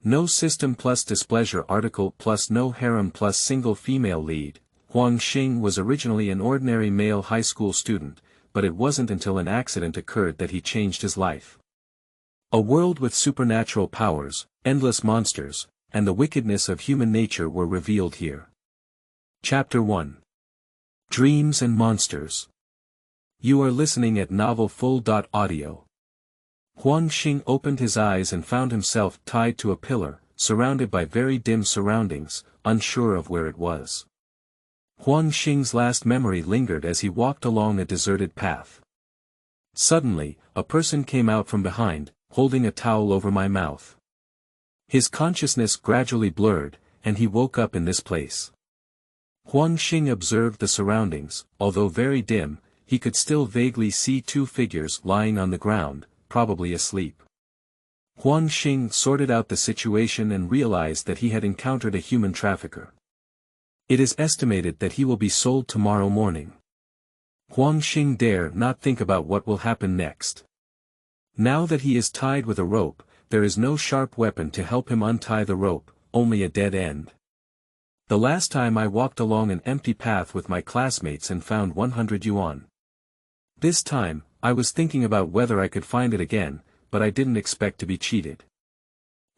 No system+displeasure article+no harem+single female lead. Huang Xing was originally an ordinary male high school student, but it wasn't until an accident occurred that he changed his life. A world with supernatural powers, endless monsters, and the wickedness of human nature were revealed here. Chapter 1. Dreams and Monsters. You are listening at Novel Full.audio. Huang Xing opened his eyes and found himself tied to a pillar, surrounded by very dim surroundings, unsure of where it was. Huang Xing's last memory lingered as he walked along a deserted path. Suddenly, a person came out from behind, holding a towel over my mouth. His consciousness gradually blurred, and he woke up in this place. Huang Xing observed the surroundings. Although very dim, he could still vaguely see two figures lying on the ground, probably asleep. Huang Xing sorted out the situation and realized that he had encountered a human trafficker. It is estimated that he will be sold tomorrow morning. Huang Xing dare not think about what will happen next. Now that he is tied with a rope, there is no sharp weapon to help him untie the rope, only a dead end. The last time I walked along an empty path with my classmates and found 100 yuan. This time, I was thinking about whether I could find it again, but I didn't expect to be cheated.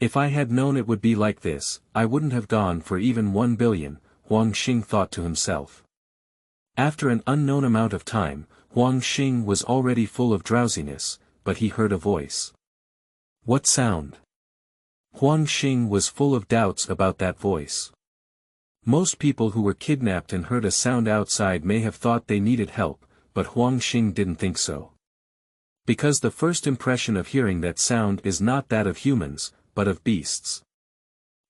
If I had known it would be like this, I wouldn't have gone for even 1 billion, Huang Xing thought to himself. After an unknown amount of time, Huang Xing was already full of drowsiness, but he heard a voice. What sound? Huang Xing was full of doubts about that voice. Most people who were kidnapped and heard a sound outside may have thought they needed help, but Huang Xing didn't think so. Because the first impression of hearing that sound is not that of humans, but of beasts.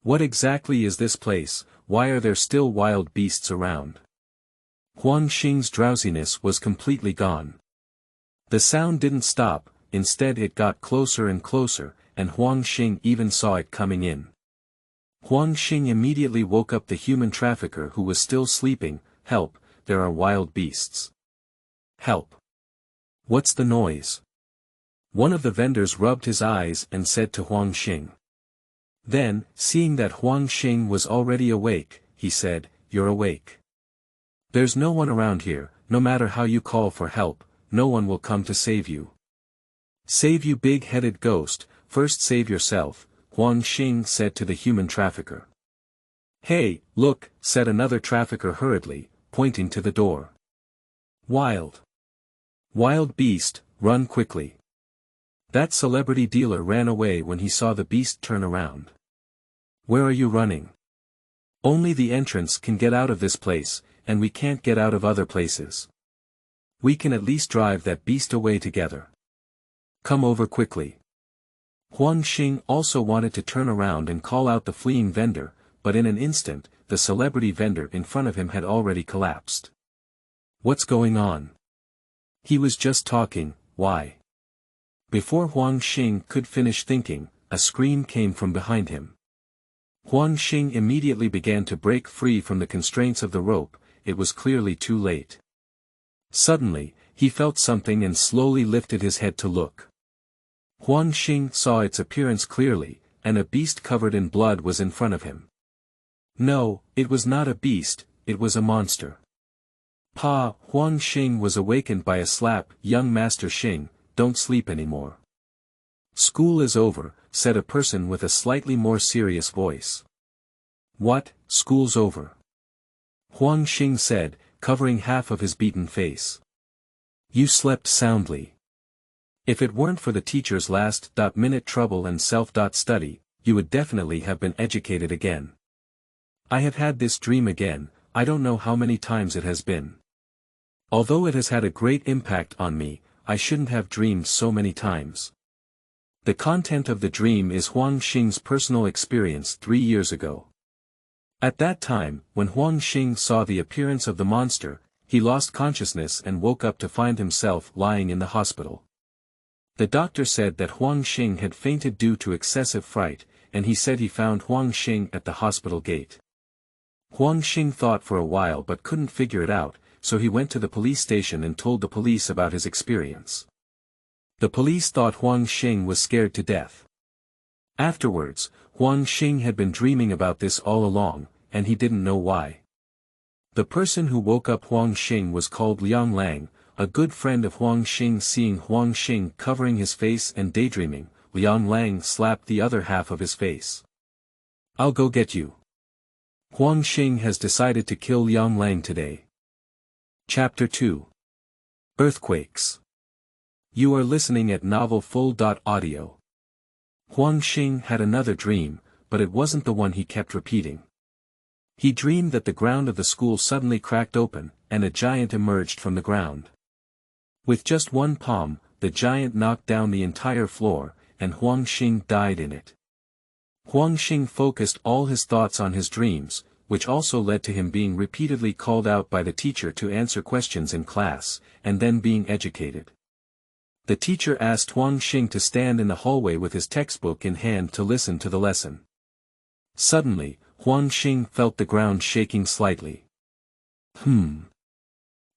What exactly is this place? Why are there still wild beasts around? Huang Xing's drowsiness was completely gone. The sound didn't stop, instead it got closer and closer, and Huang Xing even saw it coming in. Huang Xing immediately woke up the human trafficker who was still sleeping. Help, there are wild beasts. Help. What's the noise? One of the vendors rubbed his eyes and said to Huang Xing. Then, seeing that Huang Xing was already awake, he said, You're awake. There's no one around here. No matter how you call for help, no one will come to save you. Save you, big-headed ghost, first save yourself, Huang Xing said to the human trafficker. Hey, look, said another trafficker hurriedly, pointing to the door. Wild beast, run quickly. That celebrity dealer ran away when he saw the beast turn around. Where are you running? Only the entrance can get out of this place, and we can't get out of other places. We can at least drive that beast away together. Come over quickly. Huang Xing also wanted to turn around and call out the fleeing vendor, but in an instant, the celebrity vendor in front of him had already collapsed. What's going on? He was just talking. Why? Before Huang Xing could finish thinking, a scream came from behind him. Huang Xing immediately began to break free from the constraints of the rope. It was clearly too late. Suddenly, he felt something and slowly lifted his head to look. Huang Xing saw its appearance clearly, and a beast covered in blood was in front of him. No, it was not a beast, it was a monster. Pa! Huang Xing was awakened by a slap. Young Master Xing, don't sleep anymore. School is over, said a person with a slightly more serious voice. What, school's over? Huang Xing said, covering half of his beaten face. You slept soundly. If it weren't for the teacher's last-minute trouble and self-study, you would definitely have been educated again. I have had this dream again. I don't know how many times it has been. Although it has had a great impact on me, I shouldn't have dreamed so many times. The content of the dream is Huang Xing's personal experience 3 years ago. At that time, when Huang Xing saw the appearance of the monster, he lost consciousness and woke up to find himself lying in the hospital. The doctor said that Huang Xing had fainted due to excessive fright, and he said he found Huang Xing at the hospital gate. Huang Xing thought for a while but couldn't figure it out, so he went to the police station and told the police about his experience. The police thought Huang Xing was scared to death. Afterwards, Huang Xing had been dreaming about this all along, and he didn't know why. The person who woke up Huang Xing was called Liang Lang, a good friend of Huang Xing. Seeing Huang Xing covering his face and daydreaming, Liang Lang slapped the other half of his face. "I'll go get you. Huang Xing has decided to kill Liang Lang today." Chapter 2. Earthquakes. You are listening at Novel Full.audio. Huang Xing had another dream, but it wasn't the one he kept repeating. He dreamed that the ground of the school suddenly cracked open, and a giant emerged from the ground. With just one palm, the giant knocked down the entire floor, and Huang Xing died in it. Huang Xing focused all his thoughts on his dreams, which also led to him being repeatedly called out by the teacher to answer questions in class, and then being educated. The teacher asked Huang Xing to stand in the hallway with his textbook in hand to listen to the lesson. Suddenly, Huang Xing felt the ground shaking slightly. Huang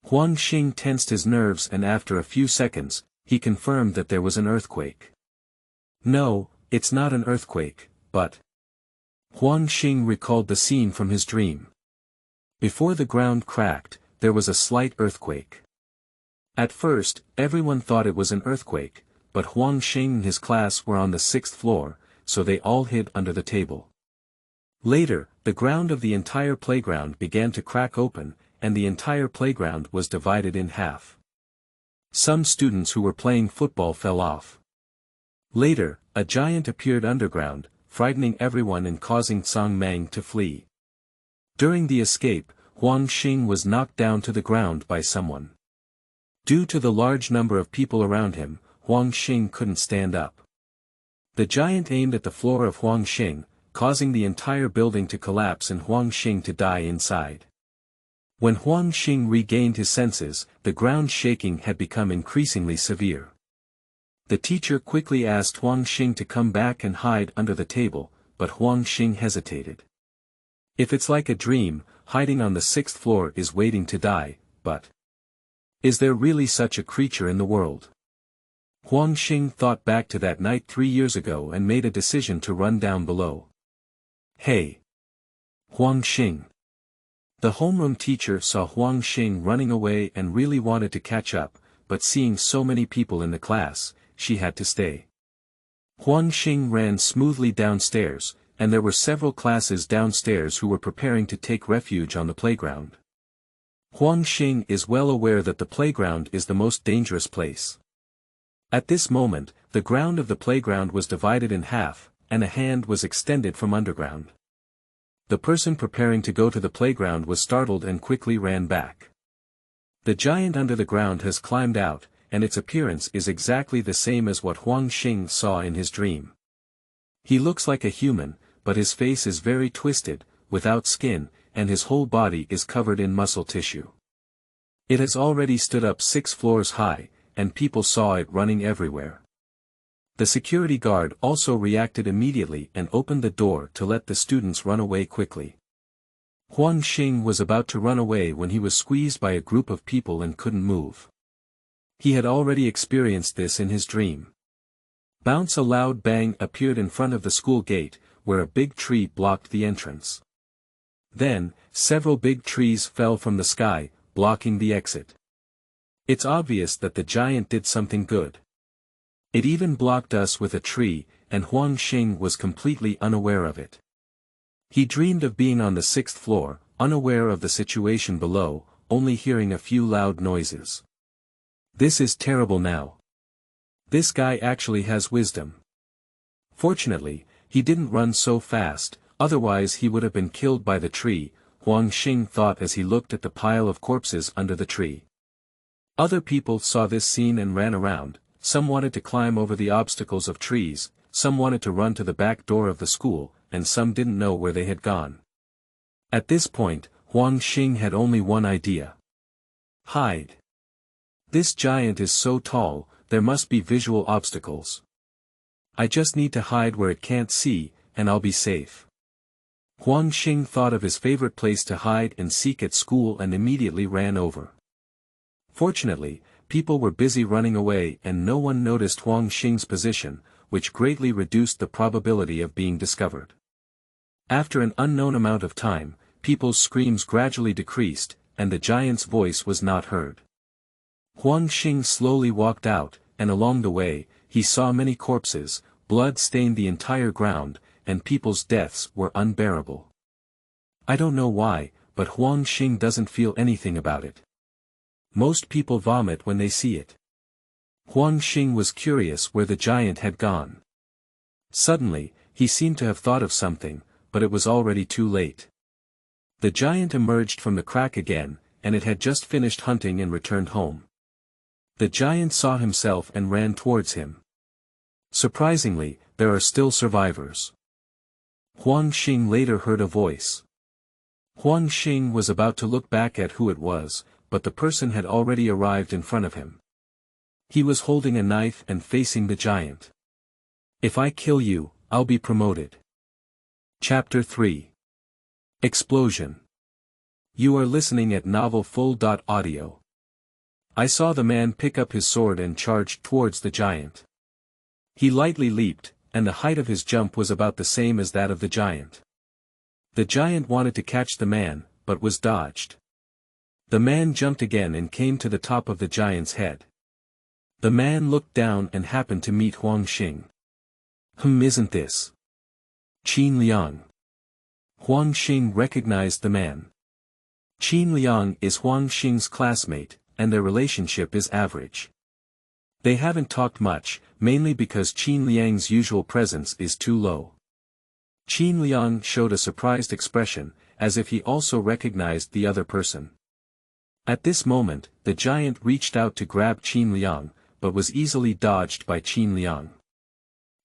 Xing tensed his nerves, and after a few seconds, he confirmed that there was an earthquake. "No, it's not an earthquake, but..." Huang Xing recalled the scene from his dream. Before the ground cracked, there was a slight earthquake. At first, everyone thought it was an earthquake, but Huang Xing and his class were on the 6th floor, so they all hid under the table. Later, the ground of the entire playground began to crack open, and the entire playground was divided in half. Some students who were playing football fell off. Later, a giant appeared underground, frightening everyone and causing Song Mang to flee. During the escape, Huang Xing was knocked down to the ground by someone. Due to the large number of people around him, Huang Xing couldn't stand up. The giant aimed at the floor of Huang Xing, causing the entire building to collapse and Huang Xing to die inside. When Huang Xing regained his senses, the ground shaking had become increasingly severe. The teacher quickly asked Huang Xing to come back and hide under the table, but Huang Xing hesitated. If it's like a dream, hiding on the 6th floor is waiting to die, but... is there really such a creature in the world? Huang Xing thought back to that night 3 years ago and made a decision to run down below. "Hey! Huang Xing!" The homeroom teacher saw Huang Xing running away and really wanted to catch up, but seeing so many people in the class, she had to stay. Huang Xing ran smoothly downstairs, and there were several classes downstairs who were preparing to take refuge on the playground. Huang Xing is well aware that the playground is the most dangerous place. At this moment, the ground of the playground was divided in half, and a hand was extended from underground. The person preparing to go to the playground was startled and quickly ran back. The giant under the ground has climbed out, and its appearance is exactly the same as what Huang Xing saw in his dream. He looks like a human, but his face is very twisted, without skin, and his whole body is covered in muscle tissue. It has already stood up 6 floors high, and people saw it running everywhere. The security guard also reacted immediately and opened the door to let the students run away quickly. Huang Xing was about to run away when he was squeezed by a group of people and couldn't move. He had already experienced this in his dream. Bounce! A loud bang appeared in front of the school gate, where a big tree blocked the entrance. Then, several big trees fell from the sky, blocking the exit. It's obvious that the giant did something good. It even blocked us with a tree, and Huang Xing was completely unaware of it. He dreamed of being on the 6th floor, unaware of the situation below, only hearing a few loud noises. This is terrible now. This guy actually has wisdom. Fortunately, he didn't run so fast, otherwise he would have been killed by the tree, Huang Xing thought as he looked at the pile of corpses under the tree. Other people saw this scene and ran around. Some wanted to climb over the obstacles of trees, some wanted to run to the back door of the school, and some didn't know where they had gone. At this point, Huang Xing had only one idea. Hide. This giant is so tall, there must be visual obstacles. I just need to hide where it can't see, and I'll be safe. Huang Xing thought of his favorite place to hide and seek at school and immediately ran over. Fortunately, people were busy running away and no one noticed Huang Xing's position. which greatly reduced the probability of being discovered. After an unknown amount of time, people's screams gradually decreased, and the giant's voice was not heard. Huang Xing slowly walked out, and along the way, he saw many corpses, blood stained the entire ground, and people's deaths were unbearable. I don't know why, but Huang Xing doesn't feel anything about it. Most people vomit when they see it. Huang Xing was curious where the giant had gone. Suddenly, he seemed to have thought of something, but it was already too late. The giant emerged from the crack again, and it had just finished hunting and returned home. The giant saw himself and ran towards him. Surprisingly, there are still survivors. Huang Xing later heard a voice. Huang Xing was about to look back at who it was, but the person had already arrived in front of him. He was holding a knife and facing the giant. If I kill you, I'll be promoted. Chapter 3. Explosion. You are listening at novelfull.audio. I saw the man pick up his sword and charged towards the giant. He lightly leaped, and the height of his jump was about the same as that of the giant. The giant wanted to catch the man, but was dodged. The man jumped again and came to the top of the giant's head. The man looked down and happened to meet Huang Xing. Isn't this Qin Liang? Huang Xing recognized the man. Qin Liang is Huang Xing's classmate, and their relationship is average. They haven't talked much, mainly because Qin Liang's usual presence is too low. Qin Liang showed a surprised expression, as if he also recognized the other person. At this moment, the giant reached out to grab Qin Liang, but was easily dodged by Qin Liang.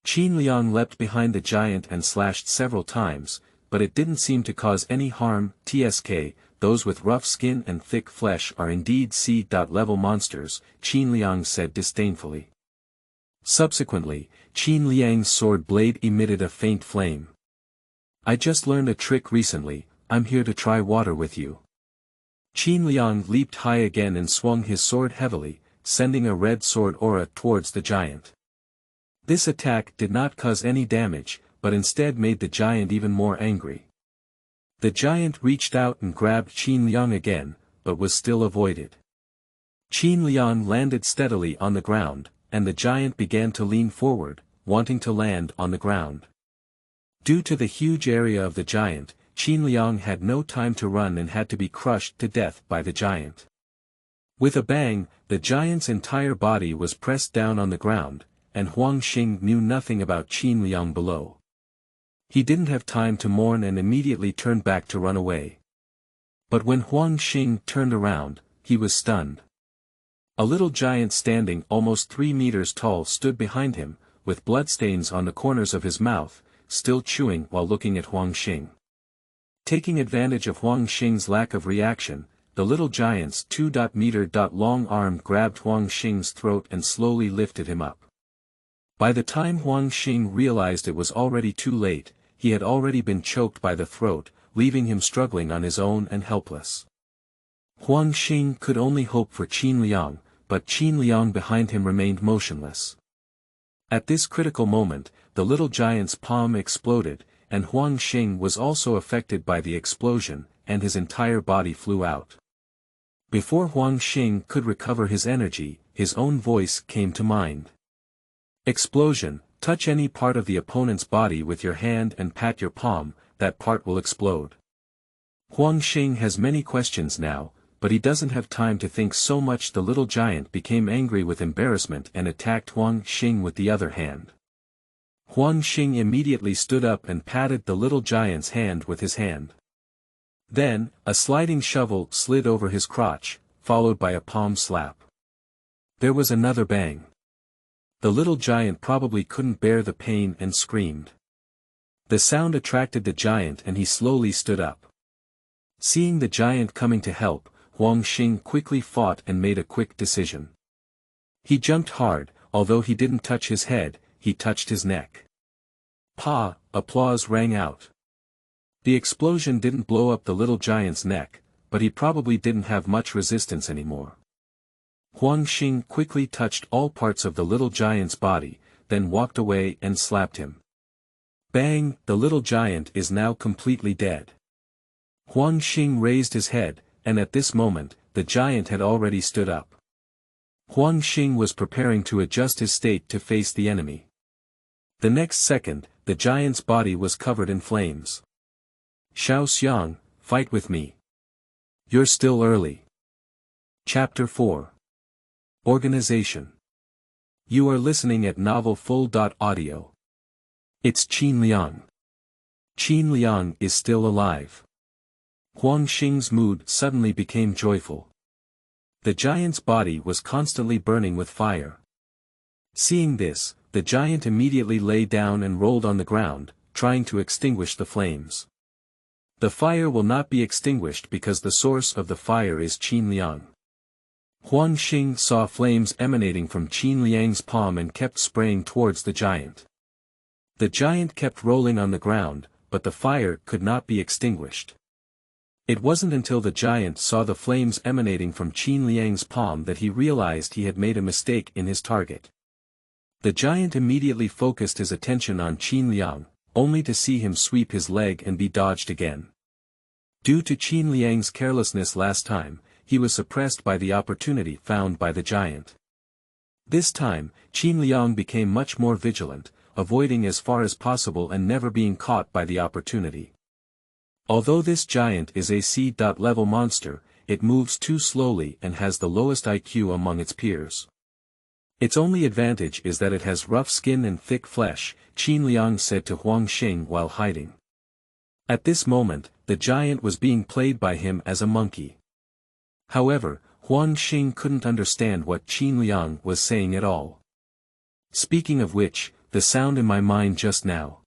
Qin Liang leapt behind the giant and slashed several times, but it didn't seem to cause any harm. Tsk, those with rough skin and thick flesh are indeed C-level monsters, Qin Liang said disdainfully. Subsequently, Qin Liang's sword blade emitted a faint flame. I just learned a trick recently, I'm here to try water with you. Qin Liang leaped high again and swung his sword heavily, sending a red sword aura towards the giant. This attack did not cause any damage, but instead made the giant even more angry. The giant reached out and grabbed Qin Liang again, but was still avoided. Qin Liang landed steadily on the ground, and the giant began to lean forward, wanting to land on the ground. Due to the huge area of the giant, Qin Liang had no time to run and had to be crushed to death by the giant. With a bang, the giant's entire body was pressed down on the ground, and Huang Xing knew nothing about Qin Liang below. He didn't have time to mourn and immediately turned back to run away. But when Huang Xing turned around, he was stunned. A little giant standing almost 3 meters tall stood behind him, with bloodstains on the corners of his mouth, still chewing while looking at Huang Xing. Taking advantage of Huang Xing's lack of reaction, the little giant's 2-meter-long arm grabbed Huang Xing's throat and slowly lifted him up. By the time Huang Xing realized it was already too late, he had already been choked by the throat, leaving him struggling on his own and helpless. Huang Xing could only hope for Qin Liang, but Qin Liang behind him remained motionless. At this critical moment, the little giant's palm exploded, and Huang Xing was also affected by the explosion, and his entire body flew out. Before Huang Xing could recover his energy, his own voice came to mind. Explosion, touch any part of the opponent's body with your hand and pat your palm, that part will explode. Huang Xing has many questions now, but he doesn't have time to think so much. The little giant became angry with embarrassment and attacked Huang Xing with the other hand. Huang Xing immediately stood up and patted the little giant's hand with his hand. Then, a sliding shovel slid over his crotch, followed by a palm slap. There was another bang. The little giant probably couldn't bear the pain and screamed. The sound attracted the giant and he slowly stood up. Seeing the giant coming to help, Huang Xing quickly fought and made a quick decision. He jumped hard, although he didn't touch his head, he touched his neck. Pa! Applause rang out. The explosion didn't blow up the little giant's neck, but he probably didn't have much resistance anymore. Huang Xing quickly touched all parts of the little giant's body, then walked away and slapped him. Bang! The little giant is now completely dead. Huang Xing raised his head, and at this moment, the giant had already stood up. Huang Xing was preparing to adjust his state to face the enemy. The next second, the giant's body was covered in flames. Xiao Xiang, fight with me. You're still early. Chapter 4. Organization. You are listening at novelfull.audio. It's Qin Liang. Qin Liang is still alive. Huang Xing's mood suddenly became joyful. The giant's body was constantly burning with fire. Seeing this, the giant immediately lay down and rolled on the ground, trying to extinguish the flames. The fire will not be extinguished because the source of the fire is Qin Liang. Huang Xing saw flames emanating from Qin Liang's palm and kept spraying towards the giant. The giant kept rolling on the ground, but the fire could not be extinguished. It wasn't until the giant saw the flames emanating from Qin Liang's palm that he realized he had made a mistake in his target. The giant immediately focused his attention on Qin Liang, only to see him sweep his leg and be dodged again. Due to Qin Liang's carelessness last time, he was suppressed by the opportunity found by the giant. This time, Qin Liang became much more vigilant, avoiding as far as possible and never being caught by the opportunity. Although this giant is a C-level monster, it moves too slowly and has the lowest IQ among its peers. Its only advantage is that it has rough skin and thick flesh, Qin Liang said to Huang Xing while hiding. At this moment, the giant was being played by him as a monkey. However, Huang Xing couldn't understand what Qin Liang was saying at all. Speaking of which, the sound in my mind just now.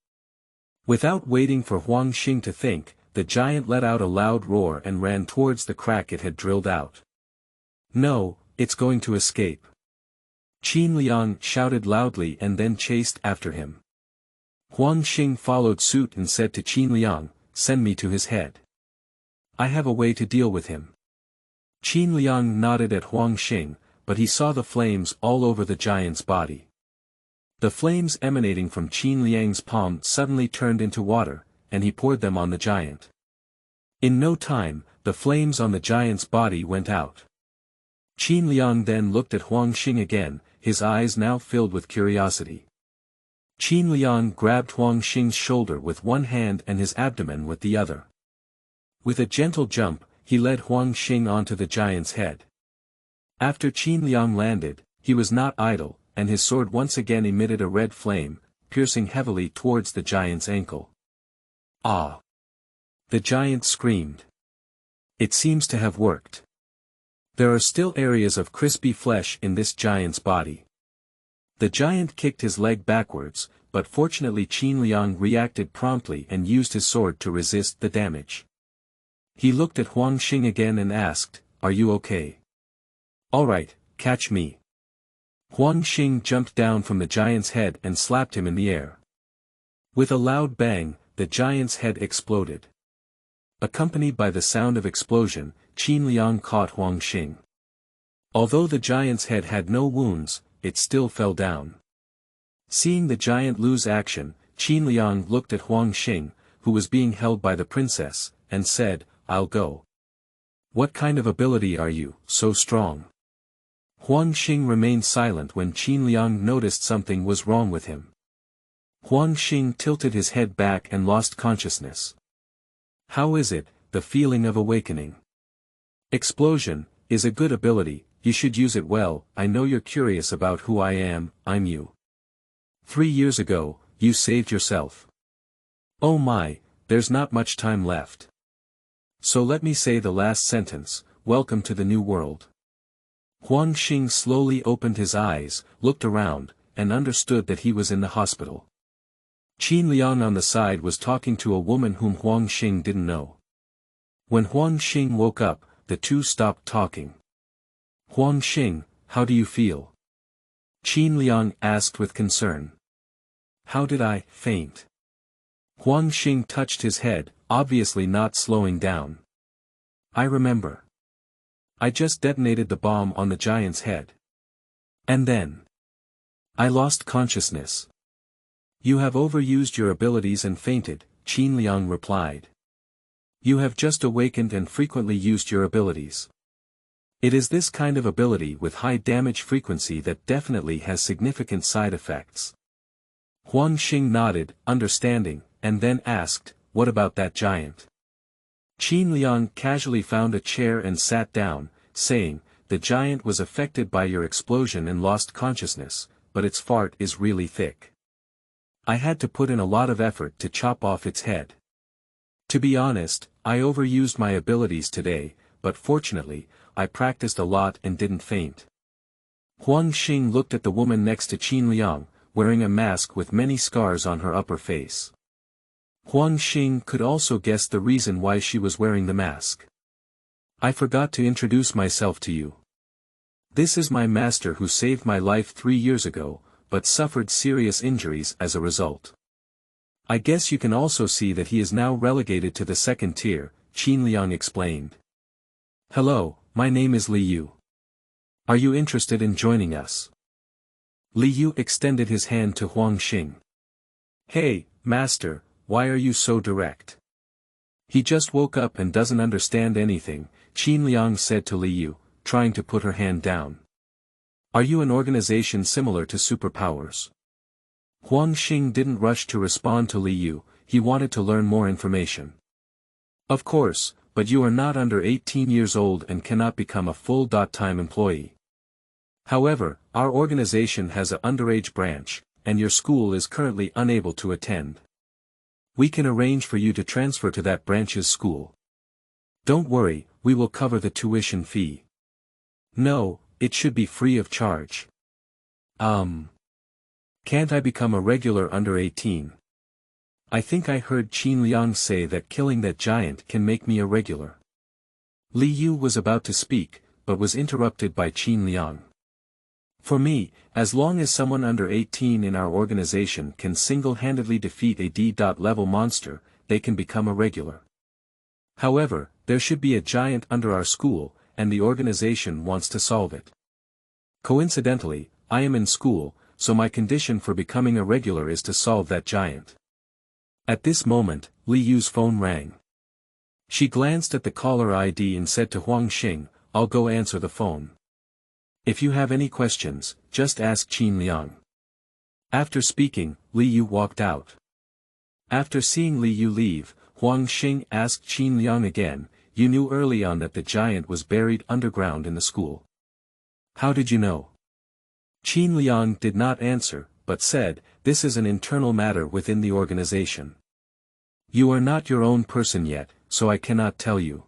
Without waiting for Huang Xing to think, the giant let out a loud roar and ran towards the crack it had drilled out. No, it's going to escape. Qin Liang shouted loudly and then chased after him. Huang Xing followed suit and said to Qin Liang, "Send me to his head. I have a way to deal with him." Qin Liang nodded at Huang Xing, but he saw the flames all over the giant's body. The flames emanating from Qin Liang's palm suddenly turned into water, and he poured them on the giant. In no time, the flames on the giant's body went out. Qin Liang then looked at Huang Xing again, his eyes now filled with curiosity. Qin Liang grabbed Huang Xing's shoulder with one hand and his abdomen with the other. With a gentle jump, he led Huang Xing onto the giant's head. After Qin Liang landed, he was not idle, and his sword once again emitted a red flame, piercing heavily towards the giant's ankle. Ah! The giant screamed. It seems to have worked. There are still areas of crispy flesh in this giant's body. The giant kicked his leg backwards, but fortunately Qin Liang reacted promptly and used his sword to resist the damage. He looked at Huang Xing again and asked, "Are you okay?" "All right, catch me." Huang Xing jumped down from the giant's head and slapped him in the air. With a loud bang, the giant's head exploded. Accompanied by the sound of explosion, Qin Liang caught Huang Xing. Although the giant's head had no wounds, it still fell down. Seeing the giant lose action, Qin Liang looked at Huang Xing, who was being held by the princess, and said, "I'll go." "What kind of ability are you, so strong?" Huang Xing remained silent when Qin Liang noticed something was wrong with him. Huang Xing tilted his head back and lost consciousness. "How is it, the feeling of awakening?" "Explosion is a good ability, you should use it well. I know you're curious about who I am. I'm you. 3 years ago, you saved yourself. Oh my, there's not much time left. So let me say the last sentence, welcome to the new world." Huang Xing slowly opened his eyes, looked around, and understood that he was in the hospital. Qin Liang on the side was talking to a woman whom Huang Xing didn't know. When Huang Xing woke up, the two stopped talking. "Huang Xing, how do you feel?" Qin Liang asked with concern. "How did I faint?" Huang Xing touched his head, obviously not slowing down. "I remember. I just detonated the bomb on the giant's head. And then I lost consciousness. You have overused your abilities and fainted, Qin Liang replied. You have just awakened and frequently used your abilities. It is this kind of ability with high damage frequency that definitely has significant side effects. Huang Xing nodded, understanding, and then asked, what about that giant? Qin Liang casually found a chair and sat down, saying, the giant was affected by your explosion and lost consciousness, but its fart is really thick. I had to put in a lot of effort to chop off its head. To be honest, I overused my abilities today, but fortunately, I practiced a lot and didn't faint. Huang Xing looked at the woman next to Qin Liang, wearing a mask with many scars on her upper face. Huang Xing could also guess the reason why she was wearing the mask. I forgot to introduce myself to you. This is my master who saved my life 3 years ago, but suffered serious injuries as a result. I guess you can also see that he is now relegated to the second tier, Qin Liang explained. Hello, my name is Li Yu. Are you interested in joining us? Li Yu extended his hand to Huang Xing. Hey, master, why are you so direct? He just woke up and doesn't understand anything, Qin Liang said to Li Yu, trying to put her hand down. Are you an organization similar to Superpowers? Huang Xing didn't rush to respond to Li Yu, he wanted to learn more information. Of course, but you are not under 18 years old and cannot become a full-time employee. However, our organization has an underage branch, and your school is currently unable to attend. We can arrange for you to transfer to that branch's school. Don't worry, we will cover the tuition fee. No, it should be free of charge. Can't I become a regular under 18? I think I heard Qin Liang say that killing that giant can make me a regular. Li Yu was about to speak, but was interrupted by Qin Liang. For me, as long as someone under 18 in our organization can single-handedly defeat a D-level monster, they can become a regular. However, there should be a giant under our school, and the organization wants to solve it. Coincidentally, I am in school, so my condition for becoming a regular is to solve that giant. At this moment, Li Yu's phone rang. She glanced at the caller ID and said to Huang Xing, I'll go answer the phone. If you have any questions, just ask Qin Liang. After speaking, Li Yu walked out. After seeing Li Yu leave, Huang Xing asked Qin Liang again, you knew early on that the giant was buried underground in the school. How did you know? Qin Liang did not answer, but said, this is an internal matter within the organization. You are not your own person yet, so I cannot tell you.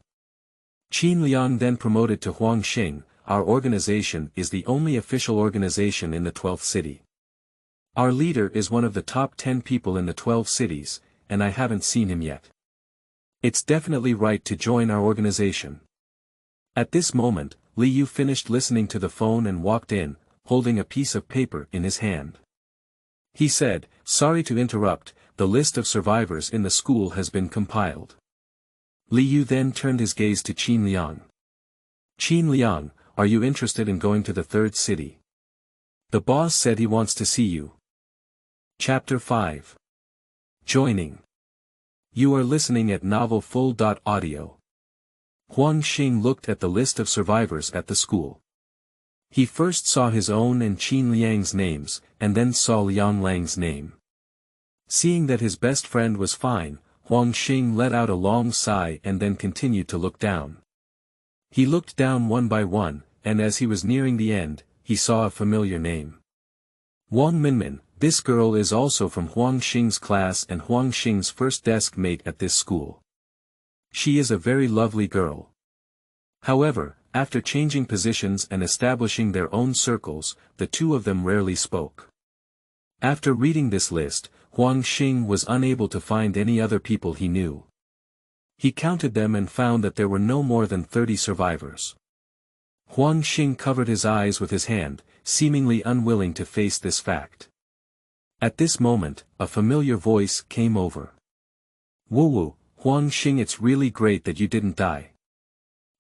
Qin Liang then promoted to Huang Xing, our organization is the only official organization in the 12th city. Our leader is one of the top 10 people in the 12 cities, and I haven't seen him yet. It's definitely right to join our organization. At this moment, Li Yu finished listening to the phone and walked in, holding a piece of paper in his hand. He said, sorry to interrupt, the list of survivors in the school has been compiled. Li Yu then turned his gaze to Qin Liang. Qin Liang, are you interested in going to the third city? The boss said he wants to see you. Chapter 5. Joining. You are listening at Novel Full.audio. Huang Xing looked at the list of survivors at the school. He first saw his own and Qin Liang's names, and then saw Liang Lang's name. Seeing that his best friend was fine, Huang Xing let out a long sigh and then continued to look down. He looked down one by one, and as he was nearing the end, he saw a familiar name. Wang Minmin, this girl is also from Huang Xing's class and Huang Xing's first desk mate at this school. She is a very lovely girl. However, after changing positions and establishing their own circles, the two of them rarely spoke. After reading this list, Huang Xing was unable to find any other people he knew. He counted them and found that there were no more than 30 survivors. Huang Xing covered his eyes with his hand, seemingly unwilling to face this fact. At this moment, a familiar voice came over. Woo-woo, Huang Xing, it's really great that you didn't die.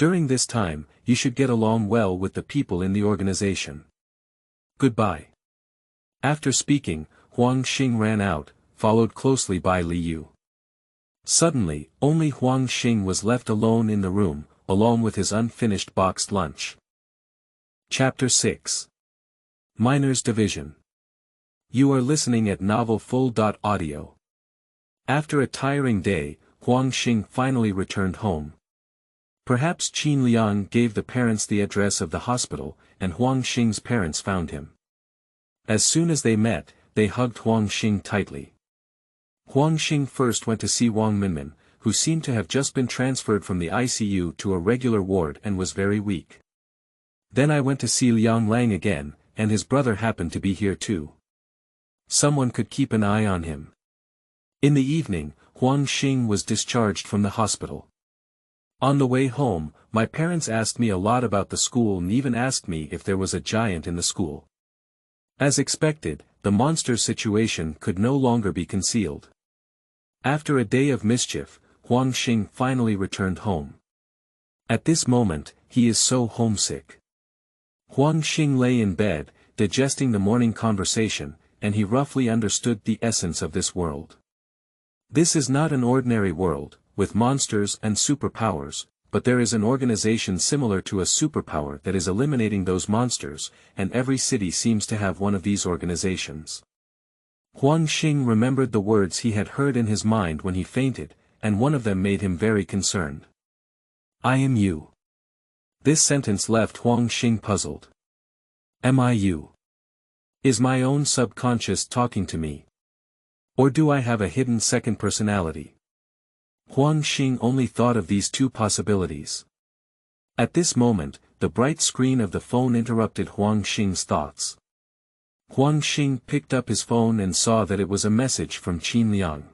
During this time, you should get along well with the people in the organization. Goodbye. After speaking, Huang Xing ran out, followed closely by Li Yu. Suddenly, only Huang Xing was left alone in the room, along with his unfinished boxed lunch. Chapter 6. Minors Division. You are listening at Novel Full.audio. After a tiring day, Huang Xing finally returned home. Perhaps Qin Liang gave the parents the address of the hospital, and Huang Xing's parents found him. As soon as they met, they hugged Huang Xing tightly. Huang Xing first went to see Wang Minmin, who seemed to have just been transferred from the ICU to a regular ward and was very weak. Then I went to see Liang Lang again, and his brother happened to be here too. Someone could keep an eye on him. In the evening, Huang Xing was discharged from the hospital. On the way home, my parents asked me a lot about the school and even asked me if there was a giant in the school. As expected, the monster situation could no longer be concealed. After a day of mischief, Huang Xing finally returned home. At this moment, he is so homesick. Huang Xing lay in bed, digesting the morning conversation, and he roughly understood the essence of this world. This is not an ordinary world, with monsters and superpowers, but there is an organization similar to a superpower that is eliminating those monsters, and every city seems to have one of these organizations. Huang Xing remembered the words he had heard in his mind when he fainted, and one of them made him very concerned. I am you. This sentence left Huang Xing puzzled. Am I you? Is my own subconscious talking to me? Or do I have a hidden second personality? Huang Xing only thought of these two possibilities. At this moment, the bright screen of the phone interrupted Huang Xing's thoughts. Huang Xing picked up his phone and saw that it was a message from Qin Liang.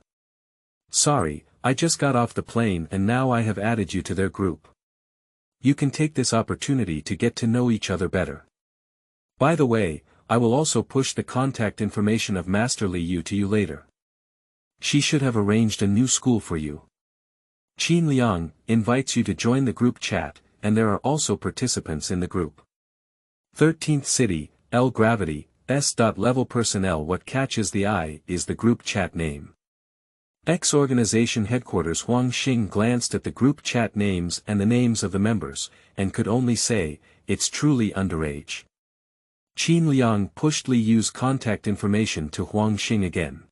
Sorry, I just got off the plane and now I have added you to their group. You can take this opportunity to get to know each other better. By the way, I will also push the contact information of Master Li Yu to you later. She should have arranged a new school for you. Qin Liang invites you to join the group chat, and there are also participants in the group. 13th City, L Gravity, S.level personnel. What catches the eye is the group chat name. Organization headquarters. Huang Xing glanced at the group chat names and the names of the members, and could only say, it's truly underage. Qin Liang pushed Li Yu's contact information to Huang Xing again.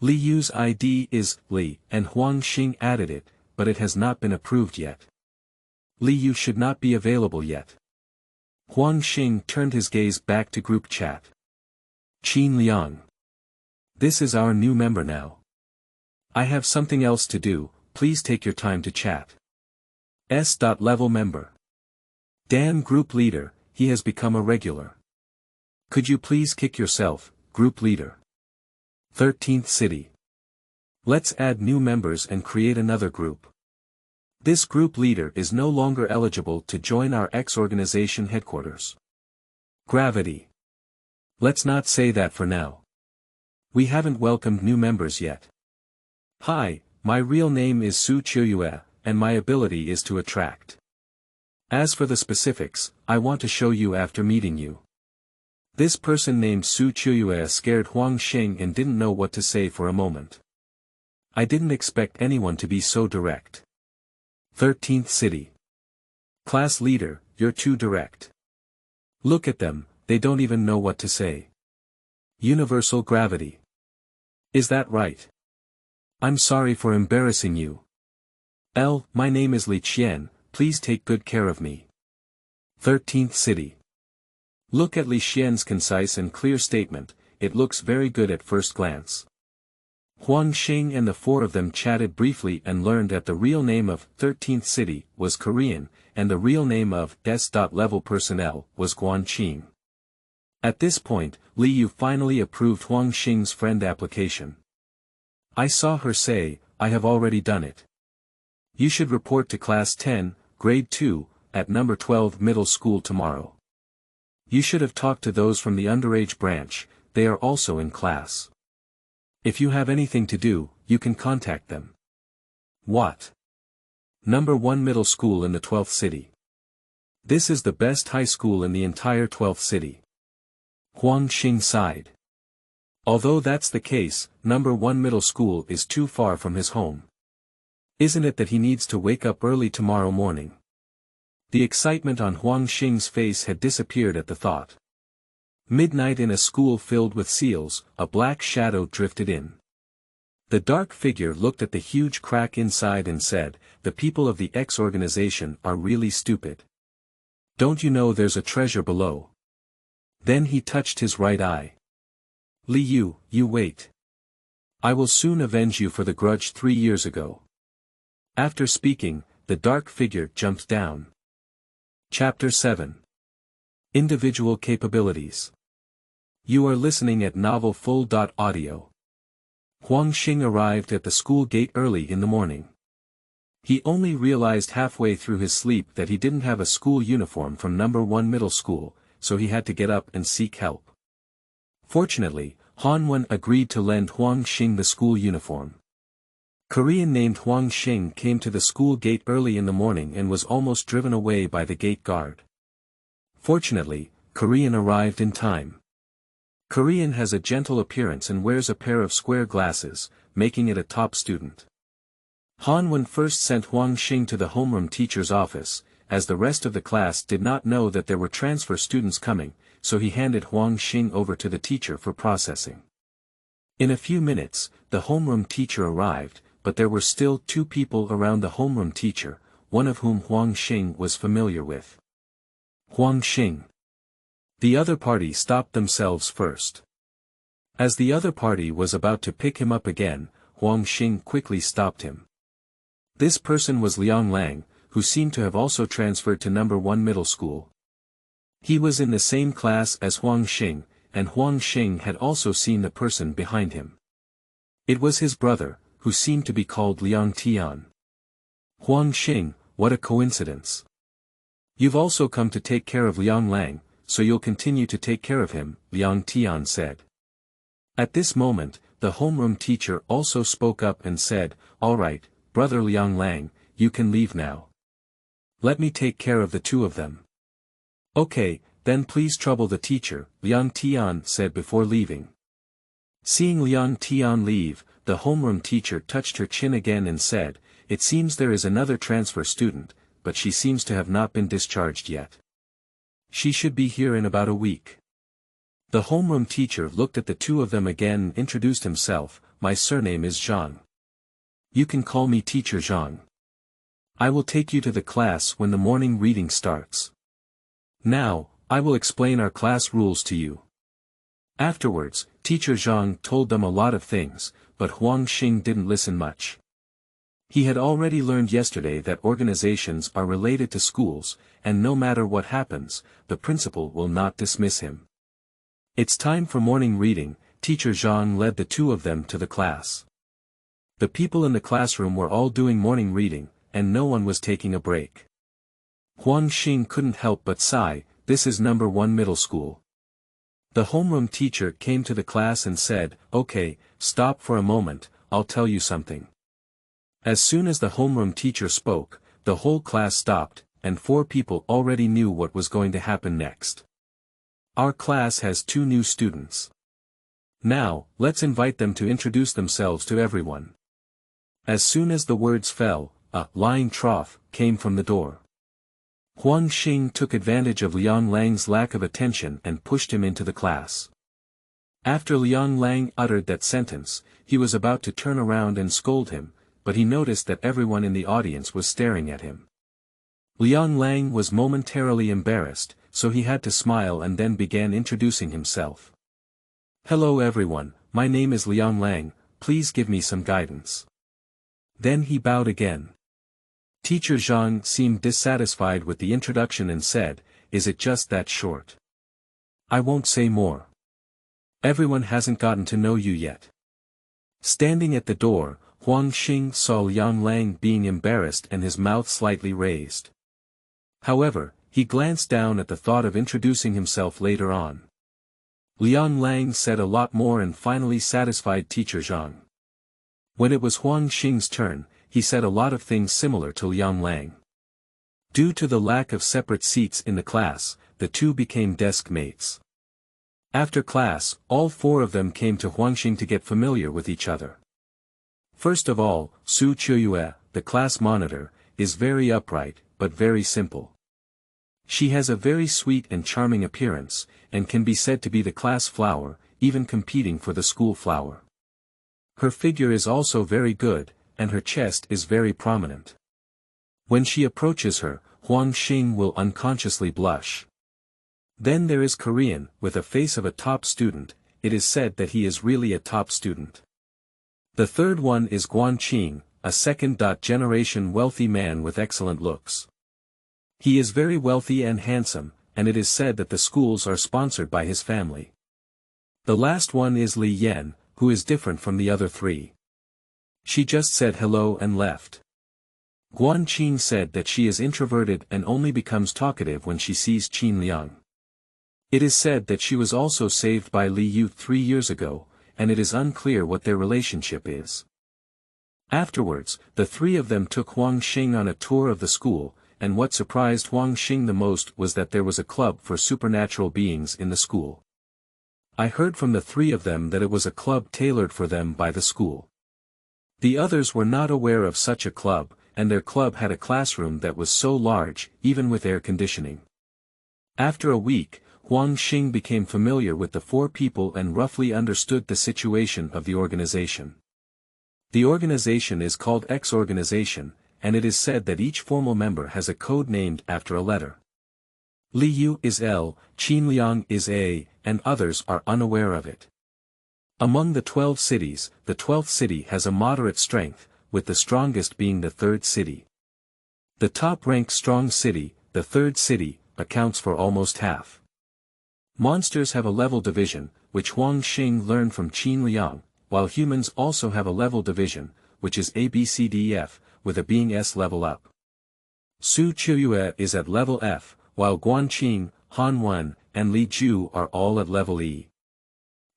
Li Yu's ID is Li, and Huang Xing added it, but it has not been approved yet. Li Yu should not be available yet. Huang Xing turned his gaze back to group chat. Qin Liang. This is our new member now. I have something else to do, please take your time to chat. S.level member. Dan group leader, he has become a regular. Could you please kick yourself, group leader? 13th City. Let's add new members and create another group. This group leader is no longer eligible to join our organization headquarters. Gravity. Let's not say that for now. We haven't welcomed new members yet. Hi, my real name is Su Qiuyue, and my ability is to attract. As for the specifics, I want to show you after meeting you. This person named Su Qiuyue scared Huang Xing and didn't know what to say for a moment. I didn't expect anyone to be so direct. 13th City. Class leader, you're too direct. Look at them, they don't even know what to say. Universal gravity. Is that right? I'm sorry for embarrassing you. My name is Li Qian, please take good care of me. 13th City. Look at Li Qian's concise and clear statement, it looks very good at first glance. Huang Xing and the four of them chatted briefly and learned that the real name of 13th City was Korean, and the real name of S.level personnel was Guanqing. At this point, Li Yu finally approved Huang Xing's friend application. I saw her say, I have already done it. You should report to class 10, grade 2, at number 12 middle school tomorrow. You should have talked to those from the underage branch, they are also in class. If you have anything to do, you can contact them. What? Number 1 middle school in the 12th city. This is the best high school in the entire 12th city. Huang Xing sighed. Although that's the case, number 1 middle school is too far from his home. Isn't it that he needs to wake up early tomorrow morning? The excitement on Huang Xing's face had disappeared at the thought. Midnight in a school filled with seals, a black shadow drifted in. The dark figure looked at the huge crack inside and said, "The people of the X organization are really stupid. Don't you know there's a treasure below?" Then he touched his right eye. "Liu, you wait. I will soon avenge you for the grudge 3 years ago." After speaking, the dark figure jumped down. Chapter 7. Individual Capabilities. You are listening at Novel Full.audio. Huang Xing arrived at the school gate early in the morning. He only realized halfway through his sleep that he didn't have a school uniform from number 1 middle school, so he had to get up and seek help. Fortunately, Han agreed to lend Huang Xing the school uniform. Korean named Huang Xing came to the school gate early in the morning and was almost driven away by the gate guard. Fortunately, Korean arrived in time. Korean has a gentle appearance and wears a pair of square glasses, making it a top student. Han first sent Huang Xing to the homeroom teacher's office, as the rest of the class did not know that there were transfer students coming, so he handed Huang Xing over to the teacher for processing. In a few minutes, the homeroom teacher arrived, but there were still 2 people around the homeroom teacher, one of whom Huang Xing was familiar with. Huang Xing. The other party stopped themselves first. As the other party was about to pick him up again, Huang Xing quickly stopped him. This person was Liang Lang, who seemed to have also transferred to number 1 middle school. He was in the same class as Huang Xing, and Huang Xing had also seen the person behind him. It was his brother, who seemed to be called Liang Tian. "Huang Xing, what a coincidence. You've also come to take care of Liang Lang, so you'll continue to take care of him," Liang Tian said. At this moment, the homeroom teacher also spoke up and said, "All right, brother Liang Lang, you can leave now. Let me take care of the 2 of them." "Okay, then please trouble the teacher," Liang Tian said before leaving. Seeing Liang Tian leave, the homeroom teacher touched her chin again and said, "It seems there is another transfer student, but she seems to have not been discharged yet. She should be here in about a week." The homeroom teacher looked at the 2 of them again and introduced himself, "My surname is Zhang. You can call me Teacher Zhang. I will take you to the class when the morning reading starts. Now, I will explain our class rules to you." Afterwards, Teacher Zhang told them a lot of things, but Huang Xing didn't listen much. He had already learned yesterday that organizations are related to schools, and no matter what happens, the principal will not dismiss him. "It's time for morning reading," Teacher Zhang led the 2 of them to the class. The people in the classroom were all doing morning reading, and no one was taking a break. Huang Xing couldn't help but sigh, "This is number 1 middle school." The homeroom teacher came to the class and said, "Okay, stop for a moment, I'll tell you something." As soon as the homeroom teacher spoke, the whole class stopped, and 4 people already knew what was going to happen next. "Our class has 2 new students. Now, let's invite them to introduce themselves to everyone." As soon as the words fell, a lying trough came from the door. Huang Xing took advantage of Liang Lang's lack of attention and pushed him into the class. After Liang Lang uttered that sentence, he was about to turn around and scold him, but he noticed that everyone in the audience was staring at him. Liang Lang was momentarily embarrassed, so he had to smile and then began introducing himself. "Hello everyone, my name is Liang Lang, please give me some guidance." Then he bowed again. Teacher Zhang seemed dissatisfied with the introduction and said, "Is it just that short? I won't say more. Everyone hasn't gotten to know you yet." Standing at the door, Huang Xing saw Liang Lang being embarrassed and his mouth slightly raised. However, he glanced down at the thought of introducing himself later on. Liang Lang said a lot more and finally satisfied Teacher Zhang. When it was Huang Xing's turn, he said a lot of things similar to Liang Lang. Due to the lack of separate seats in the class, the two became desk mates. After class, all four of them came to Huang Xing to get familiar with each other. First of all, Su Qiuyue, the class monitor, is very upright, but very simple. She has a very sweet and charming appearance, and can be said to be the class flower, even competing for the school flower. Her figure is also very good, and her chest is very prominent. When she approaches her, Huang Xing will unconsciously blush. Then there is Korean, with a face of a top student. It is said that he is really a top student. The third one is Guanqing, a second-generation wealthy man with excellent looks. He is very wealthy and handsome, and it is said that the schools are sponsored by his family. The last one is Li Yan, who is different from the other three. She just said hello and left. Guanqing said that she is introverted and only becomes talkative when she sees Qin Liang. It is said that she was also saved by Li Yu 3 years ago, and it is unclear what their relationship is. Afterwards, the three of them took Huang Xing on a tour of the school, and what surprised Huang Xing the most was that there was a club for supernatural beings in the school. I heard from the three of them that it was a club tailored for them by the school. The others were not aware of such a club, and their club had a classroom that was so large, even with air conditioning. After a week, Huang Xing became familiar with the four people and roughly understood the situation of the organization. The organization is called X Organization, and it is said that each formal member has a code named after a letter. Li Yu is L, Qin Liang is A, and others are unaware of it. Among the 12 cities, the 12th city has a moderate strength, with the strongest being the 3rd city. The top-ranked strong city, the 3rd city, accounts for almost half. Monsters have a level division, which Huang Xing learned from Qin Liang, while humans also have a level division, which is ABCDF, with a being S level up. Su Qiuyue is at level F, while Guanqing, Han Wen, and Li Ju are all at level E.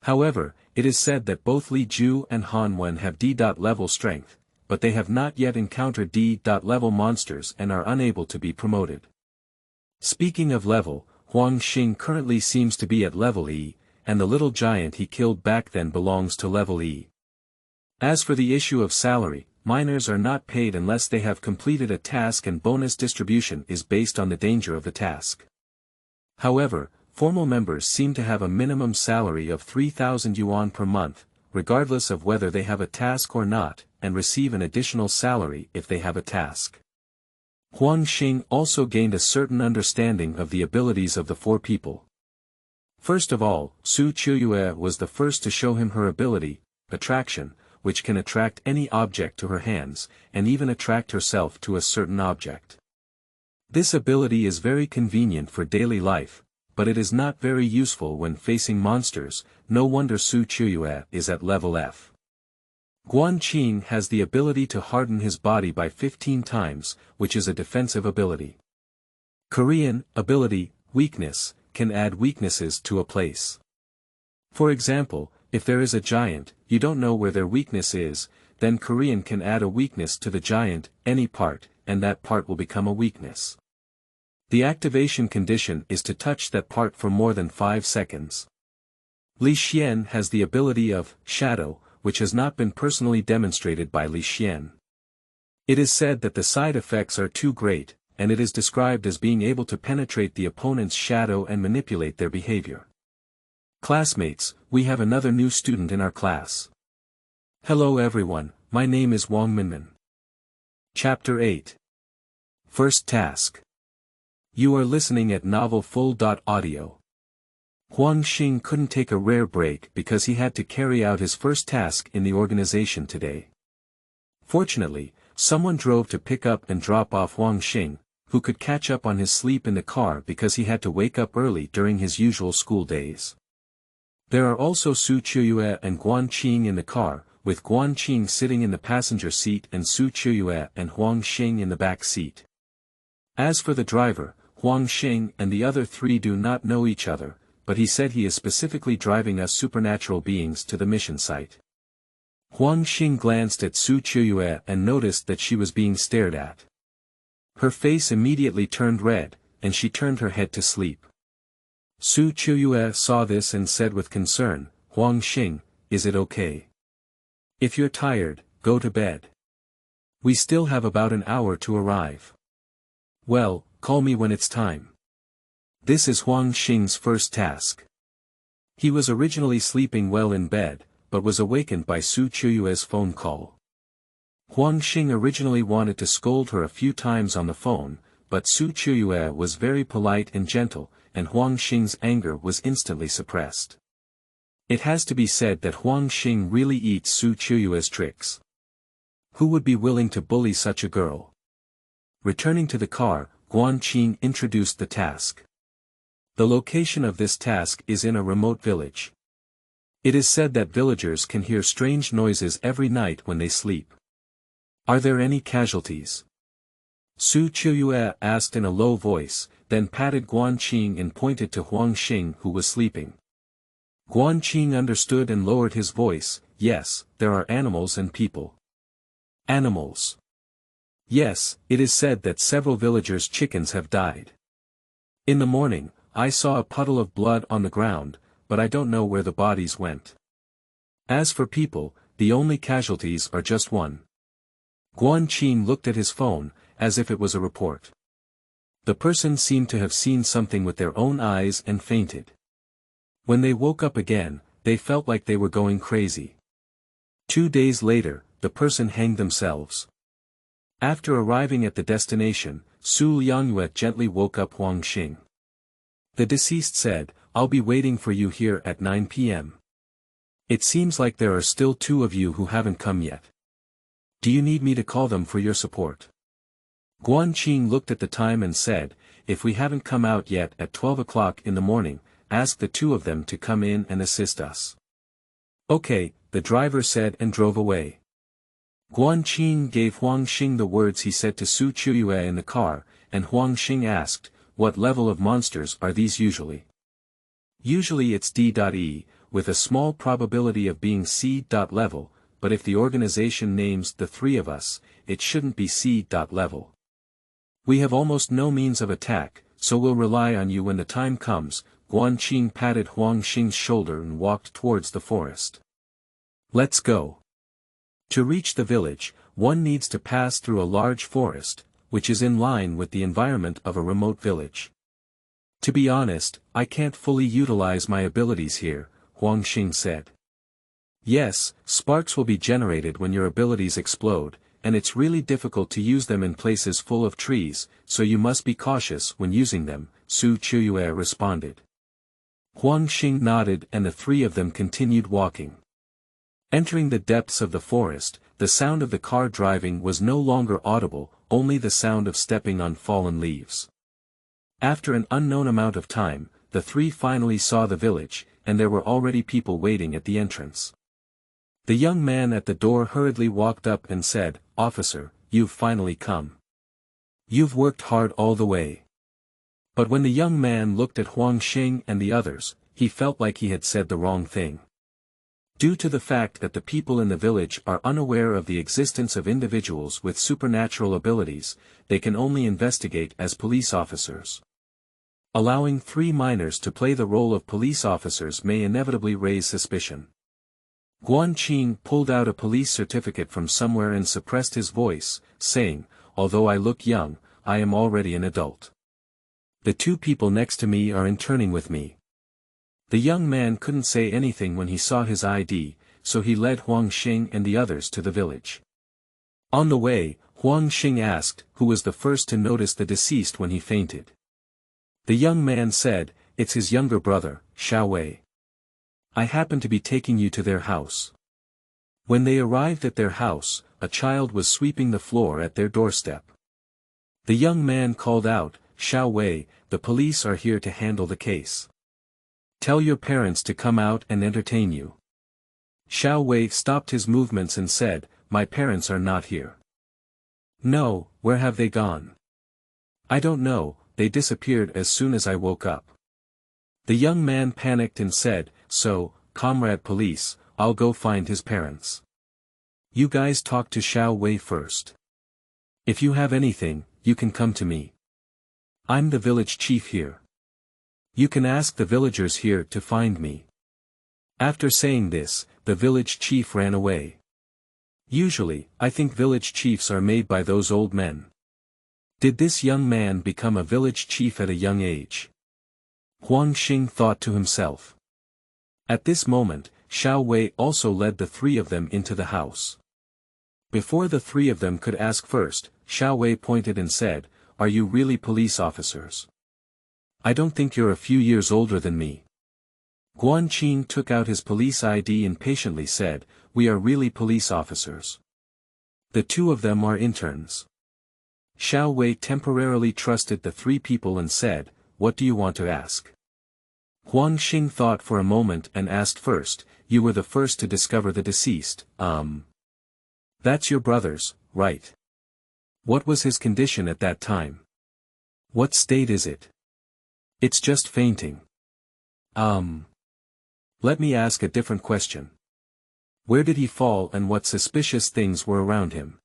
However, it is said that both Li Ju and Han Wen have D.level strength, but they have not yet encountered D.level monsters and are unable to be promoted. Speaking of level, Huang Xing currently seems to be at level E, and the little giant he killed back then belongs to level E. As for the issue of salary, minors are not paid unless they have completed a task, and bonus distribution is based on the danger of the task. However, formal members seem to have a minimum salary of 3,000 yuan per month, regardless of whether they have a task or not, and receive an additional salary if they have a task. Huang Xing also gained a certain understanding of the abilities of the four people. First of all, Su Qiuyue was the first to show him her ability, attraction, which can attract any object to her hands, and even attract herself to a certain object. This ability is very convenient for daily life, but it is not very useful when facing monsters. No wonder Su Qiuyue is at level F. Guanqing has the ability to harden his body by 15 times, which is a defensive ability. Korean ability, weakness, can add weaknesses to a place. For example, if there is a giant, you don't know where their weakness is, then Korean can add a weakness to the giant, any part, and that part will become a weakness. The activation condition is to touch that part for more than 5 seconds. Li Xian has the ability of shadow, which has not been personally demonstrated by Li Xian. It is said that the side effects are too great, and it is described as being able to penetrate the opponent's shadow and manipulate their behavior. Classmates, we have another new student in our class. Hello everyone, my name is Wang Minmin. Chapter 8. First task. You are listening at novelfull.audio. Huang Xing couldn't take a rare break because he had to carry out his first task in the organization today. Fortunately, someone drove to pick up and drop off Huang Xing, who could catch up on his sleep in the car because he had to wake up early during his usual school days. There are also Su Qiuyue and Guanqing in the car, with Guanqing sitting in the passenger seat and Su Qiuyue and Huang Xing in the back seat. As for the driver, Huang Xing and the other three do not know each other, but he said he is specifically driving us supernatural beings to the mission site. Huang Xing glanced at Su Qiuyue and noticed that she was being stared at. Her face immediately turned red, and she turned her head to sleep. Su Qiuyue saw this and said with concern, "Huang Xing, is it okay? If you're tired, go to bed. We still have about an hour to arrive. Well, call me when it's time." This is Huang Xing's first task. He was originally sleeping well in bed, but was awakened by Su Qiuyue's phone call. Huang Xing originally wanted to scold her a few times on the phone, but Su Qiuyue was very polite and gentle, and Huang Xing's anger was instantly suppressed. It has to be said that Huang Xing really eats Su Qiuyue's tricks. Who would be willing to bully such a girl? Returning to the car, Huang Xing introduced the task. The location of this task is in a remote village. It is said that villagers can hear strange noises every night when they sleep. Are there any casualties? Su Qiuyue asked in a low voice, then patted Huang Xing and pointed to Huang Xing who was sleeping. Huang Xing understood and lowered his voice, "Yes, there are animals and people." Animals. Yes, it is said that several villagers' chickens have died. In the morning, I saw a puddle of blood on the ground, but I don't know where the bodies went. As for people, the only casualties are just one. Huang Xing looked at his phone, as if it was a report. The person seemed to have seen something with their own eyes and fainted. When they woke up again, they felt like they were going crazy. 2 days later, the person hanged themselves. After arriving at the destination, Su Liangyue gently woke up Huang Xing. The deceased said, "I'll be waiting for you here at 9 p.m. It seems like there are still 2 of you who haven't come yet. Do you need me to call them for your support?" Huang Xing looked at the time and said, "If we haven't come out yet at 12 o'clock in the morning, ask the 2 of them to come in and assist us." "Okay," the driver said and drove away. Huang Xing gave Huang Xing the words he said to Su Qiuyue in the car, and Huang Xing asked, "What level of monsters are these usually?" "Usually it's D.E, with a small probability of being C.level, but if the organization names the 3 of us, it shouldn't be C.level. We have almost no means of attack, so we'll rely on you when the time comes." Huang Xing patted Huang Xing's shoulder and walked towards the forest. "Let's go." To reach the village, one needs to pass through a large forest, which is in line with the environment of a remote village. "To be honest, I can't fully utilize my abilities here," Huang Xing said. "Yes, sparks will be generated when your abilities explode, and it's really difficult to use them in places full of trees, so you must be cautious when using them," Su Qiuyue responded. Huang Xing nodded and the 3 of them continued walking. Entering the depths of the forest, the sound of the car driving was no longer audible, only the sound of stepping on fallen leaves. After an unknown amount of time, the 3 finally saw the village, and there were already people waiting at the entrance. The young man at the door hurriedly walked up and said, "Officer, you've finally come. You've worked hard all the way." But when the young man looked at Huang Xing and the others, he felt like he had said the wrong thing. Due to the fact that the people in the village are unaware of the existence of individuals with supernatural abilities, they can only investigate as police officers. Allowing 3 minors to play the role of police officers may inevitably raise suspicion. Huang Xing pulled out a police certificate from somewhere and suppressed his voice, saying, "Although I look young, I am already an adult. The 2 people next to me are interning with me." The young man couldn't say anything when he saw his ID, so he led Huang Xing and the others to the village. On the way, Huang Xing asked who was the first to notice the deceased when he fainted. The young man said, "It's his younger brother, Xiao Wei. I happen to be taking you to their house." When they arrived at their house, a child was sweeping the floor at their doorstep. The young man called out, "Xiao Wei, the police are here to handle the case. Tell your parents to come out and entertain you." Xiao Wei stopped his movements and said, "My parents are not here." "No, where have they gone?" "I don't know, they disappeared as soon as I woke up." The young man panicked and said, "So, comrade police, I'll go find his parents." You guys talk to Xiao Wei first. If you have anything, you can come to me. I'm the village chief here. You can ask the villagers here to find me. After saying this, the village chief ran away. Usually, I think village chiefs are made by those old men. Did this young man become a village chief at a young age? Huang Xing thought to himself. At this moment, Xiao Wei also led the three of them into the house. Before the three of them could ask first, Xiao Wei pointed and said, "Are you really police officers? I don't think you're a few years older than me." Guan Qing took out his police ID and patiently said, "We are really police officers. The two of them are interns." Xiao Wei temporarily trusted the three people and said, "What do you want to ask?" Huang Xing thought for a moment and asked first, "You were the first to discover the deceased, That's your brother's, right? What was his condition at that time? What state is it?" "It's just fainting." Let me ask a different question. Where did he fall and what suspicious things were around him?"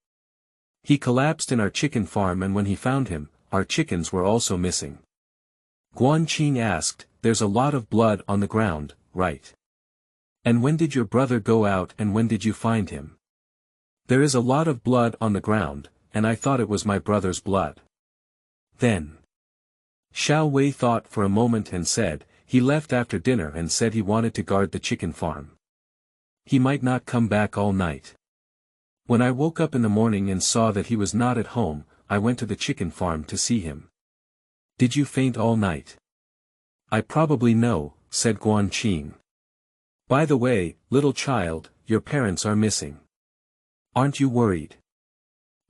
"He collapsed in our chicken farm and when he found him, our chickens were also missing." Guan Qing asked, "There's a lot of blood on the ground, right? And when did your brother go out and when did you find him?" "There is a lot of blood on the ground, and I thought it was my brother's blood." Then Xiao Wei thought for a moment and said, "He left after dinner and said he wanted to guard the chicken farm. He might not come back all night. When I woke up in the morning and saw that he was not at home, I went to the chicken farm to see him." "Did you faint all night?" "I probably know," said Guan Qing. "By the way, little child, your parents are missing. Aren't you worried?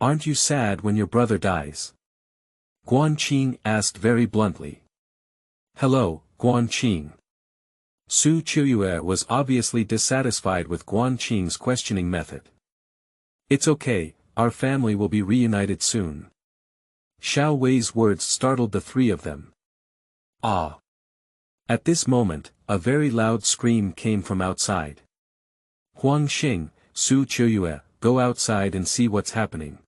Aren't you sad when your brother dies?" Guan Qing asked very bluntly. "Hello, Guan Qing." Su Qiuyue was obviously dissatisfied with Guan Qing's questioning method. "It's okay, our family will be reunited soon." Xiao Wei's words startled the three of them. "Ah!" At this moment, a very loud scream came from outside. "Huang Xing, Su Qiuyue, go outside and see what's happening.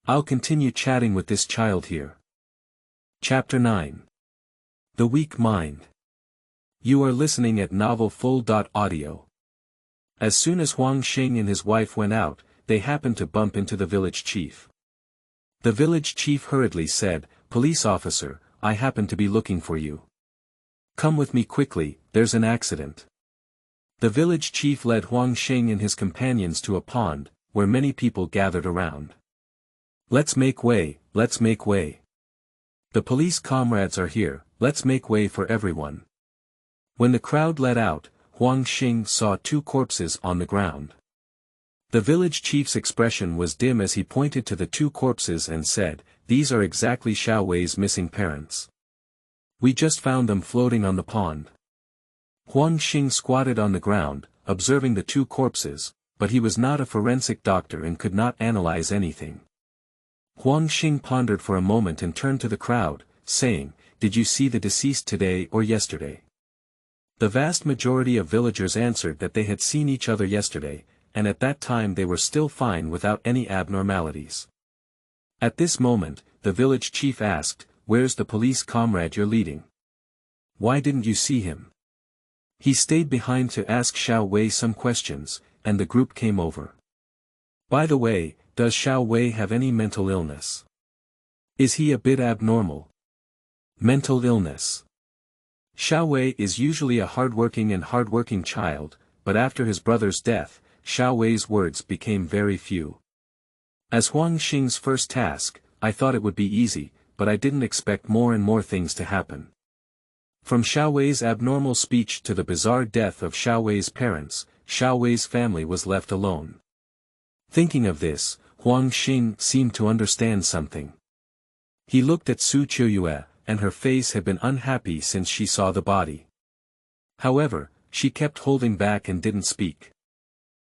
I'll continue chatting with this child here." Chapter 9. The Weak Mind. You are listening at novelfull.audio. As soon as Huang Xing and his wife went out, they happened to bump into the village chief. The village chief hurriedly said, "Police officer, I happen to be looking for you. Come with me quickly, there's an accident." The village chief led Huang Xing and his companions to a pond, where many people gathered around. "Let's make way, let's make way. The police comrades are here, let's make way for everyone." When the crowd let out, Huang Xing saw two corpses on the ground. The village chief's expression was dim as he pointed to the two corpses and said, "These are exactly Xiao Wei's missing parents. We just found them floating on the pond." Huang Xing squatted on the ground, observing the two corpses, but he was not a forensic doctor and could not analyze anything. Huang Xing pondered for a moment and turned to the crowd, saying, "Did you see the deceased today or yesterday?" The vast majority of villagers answered that they had seen each other yesterday, and at that time they were still fine without any abnormalities. At this moment, the village chief asked, "Where's the police comrade you're leading? Why didn't you see him?" He stayed behind to ask Xiao Wei some questions, and the group came over. "By the way, does Xiao Wei have any mental illness? Is he a bit abnormal?" Mental illness. Xiao Wei is usually a hardworking child, but after his brother's death, Xiao Wei's words became very few. As Huang Xing's first task, I thought it would be easy, but I didn't expect more and more things to happen. From Xiao Wei's abnormal speech to the bizarre death of Xiao Wei's parents, Xiao Wei's family was left alone. Thinking of this, Huang Xing seemed to understand something. He looked at Su Qiuyue, and her face had been unhappy since she saw the body. However, she kept holding back and didn't speak.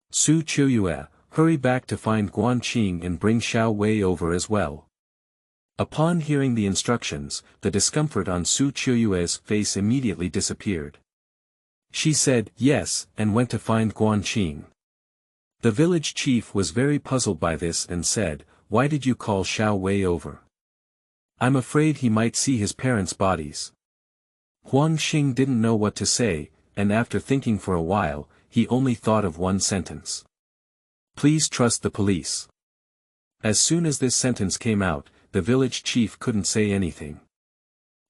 Su Qiuyue, hurry back to find Guan Qing and bring Xiao Wei over as well. Upon hearing the instructions, the discomfort on Su Qiuyue's face immediately disappeared. She said yes and went to find Guan Qing. The village chief was very puzzled by this and said, "Why did you call Xiao Wei over? I'm afraid he might see his parents' bodies." Huang Xing didn't know what to say, and after thinking for a while, he only thought of one sentence. "Please trust the police." As soon as this sentence came out, the village chief couldn't say anything.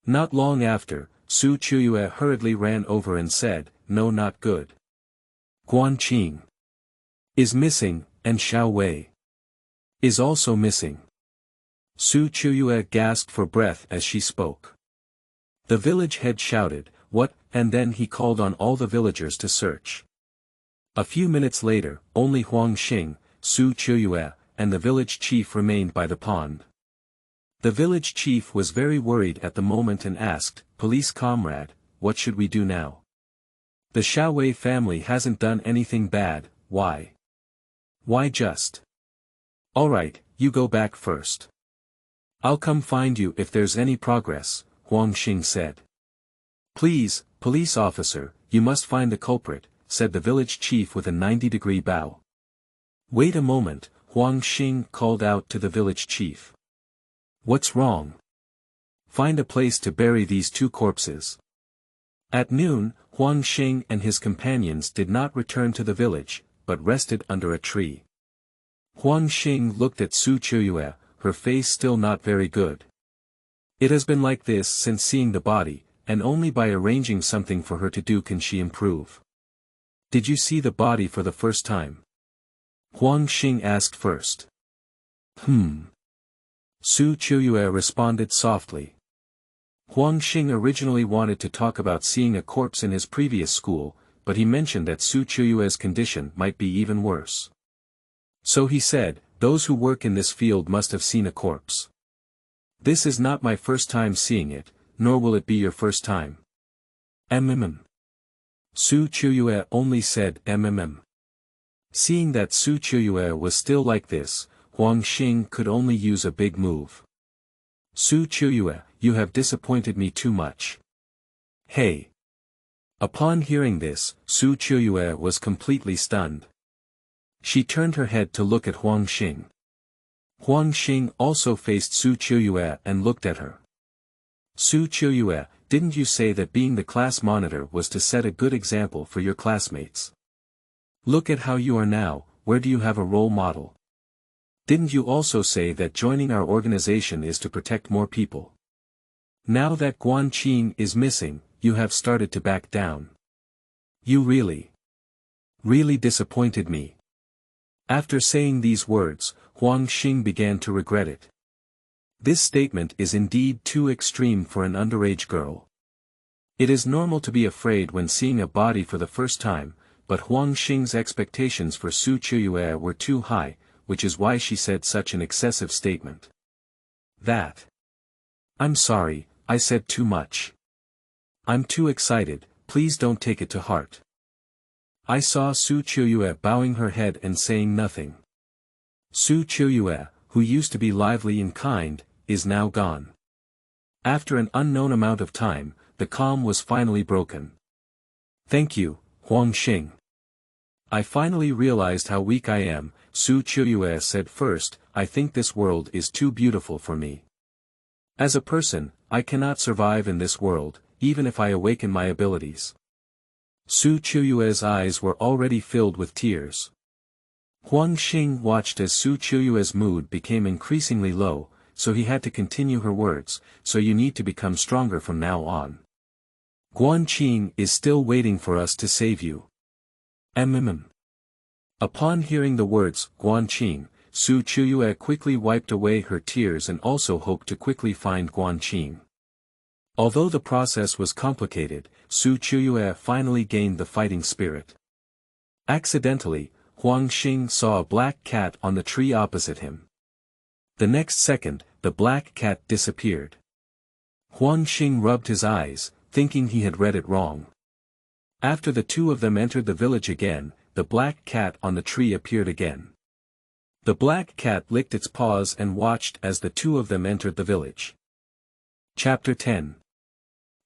Not long after, Su Chuyue hurriedly ran over and said, "No, not good. Guan Qing is missing, and Xiao Wei is also missing." Su Chuyue gasped for breath as she spoke. The village head shouted, "What?" and then he called on all the villagers to search. A few minutes later, only Huang Xing, Su Chuyue, and the village chief remained by the pond. The village chief was very worried at the moment and asked, "Police comrade, what should we do now? The Xiaowei family hasn't done anything bad, why? Why just? Alright, you go back first. I'll come find you if there's any progress," Huang Xing said. "Please, police officer, you must find the culprit," said the village chief with a 90-degree bow. "Wait a moment," Huang Xing called out to the village chief. "What's wrong? Find a place to bury these two corpses." At noon, Huang Xing and his companions did not return to the village, but rested under a tree. Huang Xing looked at Su Chuyue, her face still not very good. It has been like this since seeing the body, and only by arranging something for her to do can she improve. "Did you see the body for the first time?" Huang Xing asked first. Su Chuyue responded softly. Huang Xing originally wanted to talk about seeing a corpse in his previous school, but he mentioned that Su Chuyue's condition might be even worse. So he said, "Those who work in this field must have seen a corpse. This is not my first time seeing it, nor will it be your first time." Su Chuyue only said Seeing that Su Chuyue was still like this, Huang Xing could only use a big move. "Su Chuyue, you have disappointed me too much. Hey!" Upon hearing this, Su Chuyue was completely stunned. She turned her head to look at Huang Xing. Huang Xing also faced Su Chuyue and looked at her. "Su Chuyue, didn't you say that being the class monitor was to set a good example for your classmates? Look at how you are now, where do you have a role model? Didn't you also say that joining our organization is to protect more people? Now that Guan Qing is missing, you have started to back down. You really disappointed me." After saying these words, Huang Xing began to regret it. This statement is indeed too extreme for an underage girl. It is normal to be afraid when seeing a body for the first time, but Huang Xing's expectations for Su Chuyue were too high, which is why she said such an excessive statement. "I'm sorry, I said too much. I'm too excited, please don't take it to heart." I saw Su Chuyue bowing her head and saying nothing. Su Chuyue, who used to be lively and kind, is now gone. After an unknown amount of time, the calm was finally broken. "Thank you, Huang Xing. I finally realized how weak I am," Su Chuyue said. "First, I think this world is too beautiful for me. As a person, I cannot survive in this world, even if I awaken my abilities." Su Chuyue's eyes were already filled with tears. Huang Xing watched as Su Chuyue's mood became increasingly low, so he had to continue her words, "So you need to become stronger from now on. Guan Qing is still waiting for us to save you." Upon hearing the words, Guan Qing, Su Chuyue quickly wiped away her tears and also hoped to quickly find Guan Qing. Although the process was complicated, Su Chuyue finally gained the fighting spirit. Accidentally, Huang Xing saw a black cat on the tree opposite him. The next second, the black cat disappeared. Huang Xing rubbed his eyes, thinking he had read it wrong. After the two of them entered the village again, the black cat on the tree appeared again. The black cat licked its paws and watched as the two of them entered the village. Chapter 10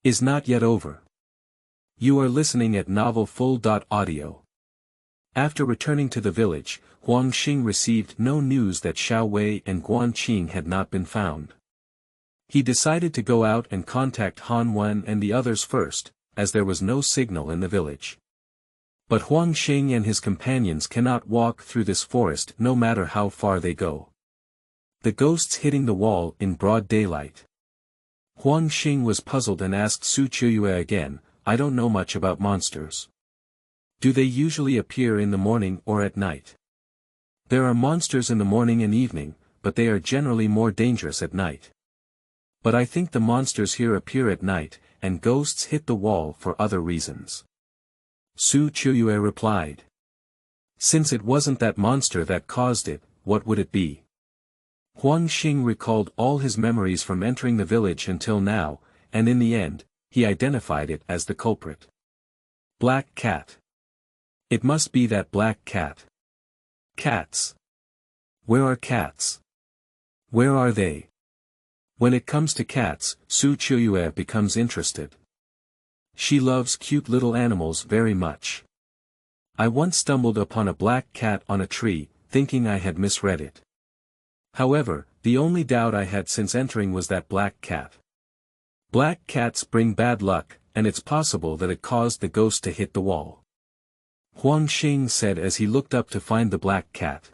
is not yet over. You are listening at novelfull.audio. After returning to the village, Huang Xing received no news that Xiao Wei and Guan Qing had not been found. He decided to go out and contact Han Wen and the others first, as there was no signal in the village. But Huang Xing and his companions cannot walk through this forest no matter how far they go. The ghosts hitting the wall in broad daylight. Huang Xing was puzzled and asked Su Qiuyue again, "I don't know much about monsters. Do they usually appear in the morning or at night?" "There are monsters in the morning and evening, but they are generally more dangerous at night. But I think the monsters here appear at night, and ghosts hit the wall for other reasons," Su Qiuyue replied. "Since it wasn't that monster that caused it, what would it be?" Huang Xing recalled all his memories from entering the village until now, and in the end, he identified it as the culprit. Black cat. It must be that black cat. Cats. Where are cats? Where are they? When it comes to cats, Su Qiuyue becomes interested. She loves cute little animals very much. I once stumbled upon a black cat on a tree, thinking I had misread it. However, the only doubt I had since entering was that black cat. Black cats bring bad luck, and it's possible that it caused the ghost to hit the wall," Huang Xing said as he looked up to find the black cat.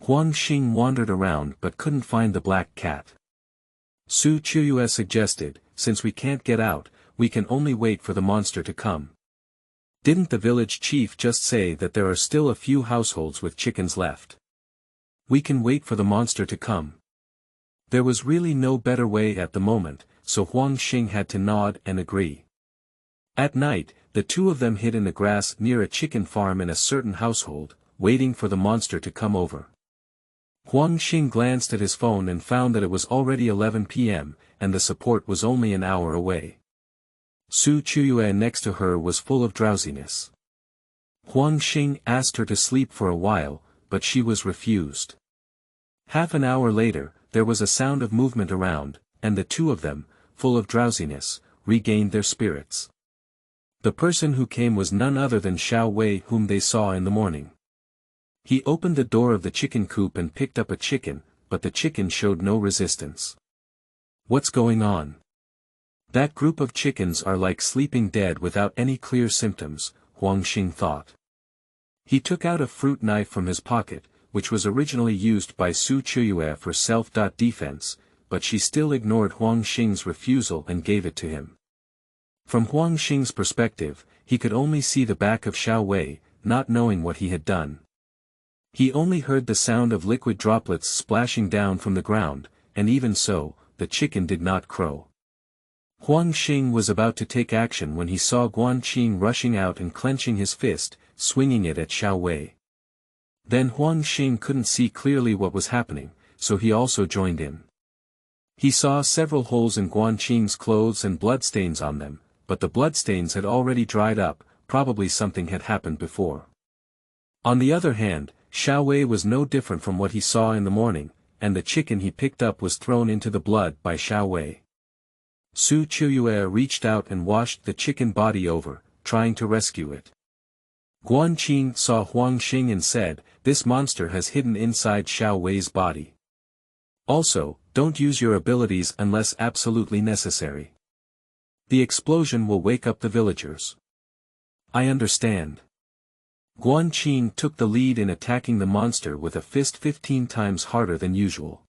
Huang Xing wandered around but couldn't find the black cat. Su Qiuyue suggested, "Since we can't get out, we can only wait for the monster to come. Didn't the village chief just say that there are still a few households with chickens left? We can wait for the monster to come." There was really no better way at the moment, so Huang Xing had to nod and agree. At night, the two of them hid in the grass near a chicken farm in a certain household, waiting for the monster to come over. Huang Xing glanced at his phone and found that it was already 11 p.m., and the support was only an hour away. Su Qiuyue next to her was full of drowsiness. Huang Xing asked her to sleep for a while, but she was refused. Half an hour later, there was a sound of movement around, and the two of them, full of drowsiness, regained their spirits. The person who came was none other than Xiao Wei, whom they saw in the morning. He opened the door of the chicken coop and picked up a chicken, but the chicken showed no resistance. "What's going on? That group of chickens are like sleeping dead without any clear symptoms," Huang Xing thought. He took out a fruit knife from his pocket, which was originally used by Su Qiuyue for self-defense, but she still ignored Huang Xing's refusal and gave it to him. From Huang Xing's perspective, he could only see the back of Xiao Wei, not knowing what he had done. He only heard the sound of liquid droplets splashing down from the ground, and even so, the chicken did not crow. Huang Xing was about to take action when he saw Guan Qing rushing out and clenching his fist, swinging it at Xiao Wei. Then Huang Xing couldn't see clearly what was happening, so he also joined in. He saw several holes in Guan Qing's clothes and bloodstains on them, but the bloodstains had already dried up, probably something had happened before. On the other hand, Xiao Wei was no different from what he saw in the morning, and the chicken he picked up was thrown into the blood by Xiao Wei. Su Qiuyue reached out and washed the chicken body over, trying to rescue it. Guan Qing saw Huang Xing and said, "This monster has hidden inside Xiao Wei's body. Also, don't use your abilities unless absolutely necessary. The explosion will wake up the villagers." "I understand." Guan Qing took the lead in attacking the monster with a fist 15 times harder than usual.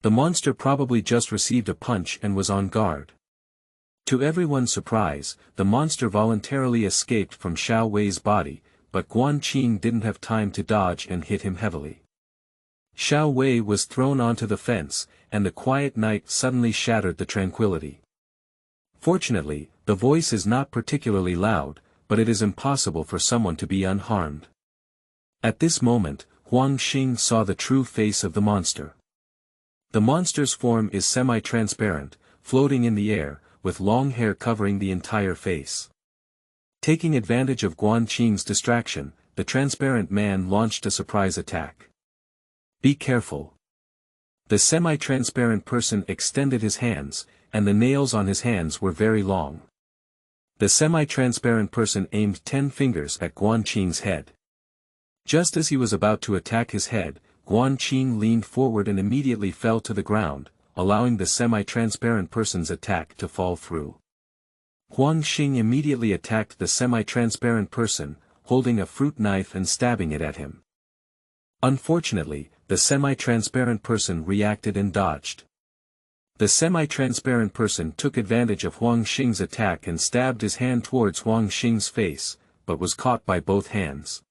The monster probably just received a punch and was on guard. To everyone's surprise, the monster voluntarily escaped from Xiao Wei's body, but Guan Qing didn't have time to dodge and hit him heavily. Xiao Wei was thrown onto the fence, and the quiet night suddenly shattered the tranquility. Fortunately, the voice is not particularly loud, but it is impossible for someone to be unharmed. At this moment, Huang Xing saw the true face of the monster. The monster's form is semi-transparent, floating in the air, with long hair covering the entire face. Taking advantage of Guan Qing's distraction, the transparent man launched a surprise attack. "Be careful." The semi-transparent person extended his hands, and the nails on his hands were very long. The semi-transparent person aimed 10 fingers at Guan Qing's head. Just as he was about to attack his head, Huang Xing leaned forward and immediately fell to the ground, allowing the semi-transparent person's attack to fall through. Huang Xing immediately attacked the semi-transparent person, holding a fruit knife and stabbing it at him. Unfortunately, the semi-transparent person reacted and dodged. The semi-transparent person took advantage of Huang Xing's attack and stabbed his hand towards Huang Xing's face, but was caught by both hands.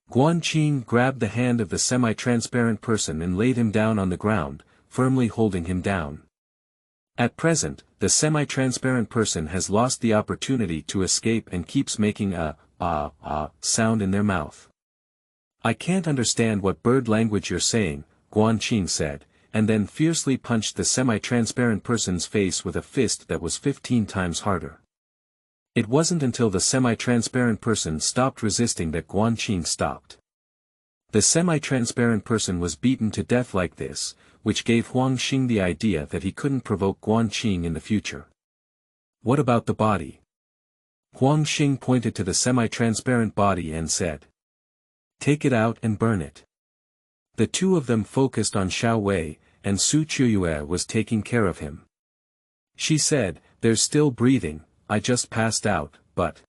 Huang Xing grabbed the hand of the semi-transparent person and laid him down on the ground, firmly holding him down. At present, the semi-transparent person has lost the opportunity to escape and keeps making a sound in their mouth. "I can't understand what bird language you're saying," Huang Xing said, and then fiercely punched the semi-transparent person's face with a fist that was 15 times harder. It wasn't until the semi-transparent person stopped resisting that Huang Xing stopped. The semi-transparent person was beaten to death like this, which gave Huang Xing the idea that he couldn't provoke Huang Xing in the future. "What about the body?" Huang Xing pointed to the semi-transparent body and said, "Take it out and burn it." The two of them focused on Xiao Wei, and Su Chuyue was taking care of him. She said, "There's still breathing, I just passed out, but..."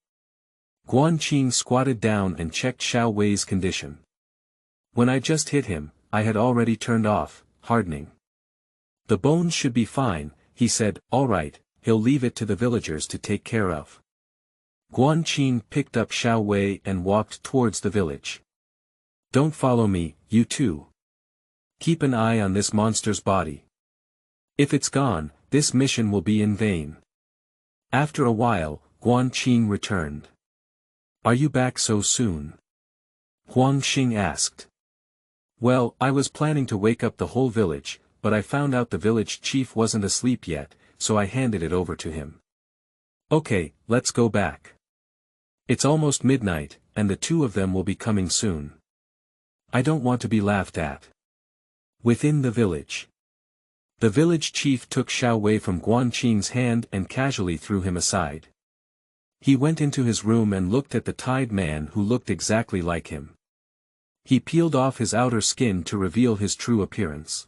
Huang Xing squatted down and checked Xiao Wei's condition. "When I just hit him, I had already turned off, hardening. The bones should be fine," he said. "All right, he'll leave it to the villagers to take care of." Huang Xing picked up Xiao Wei and walked towards the village. "Don't follow me, you two. Keep an eye on this monster's body. If it's gone, this mission will be in vain." After a while, Huang Xing returned. "Are you back so soon?" Huang Xing asked. "Well, I was planning to wake up the whole village, but I found out the village chief wasn't asleep yet, so I handed it over to him." "Okay, let's go back. It's almost midnight, and the two of them will be coming soon. I don't want to be laughed at." Within the village. The village chief took Xiao Wei from Huang Xing's hand and casually threw him aside. He went into his room and looked at the tied man who looked exactly like him. He peeled off his outer skin to reveal his true appearance.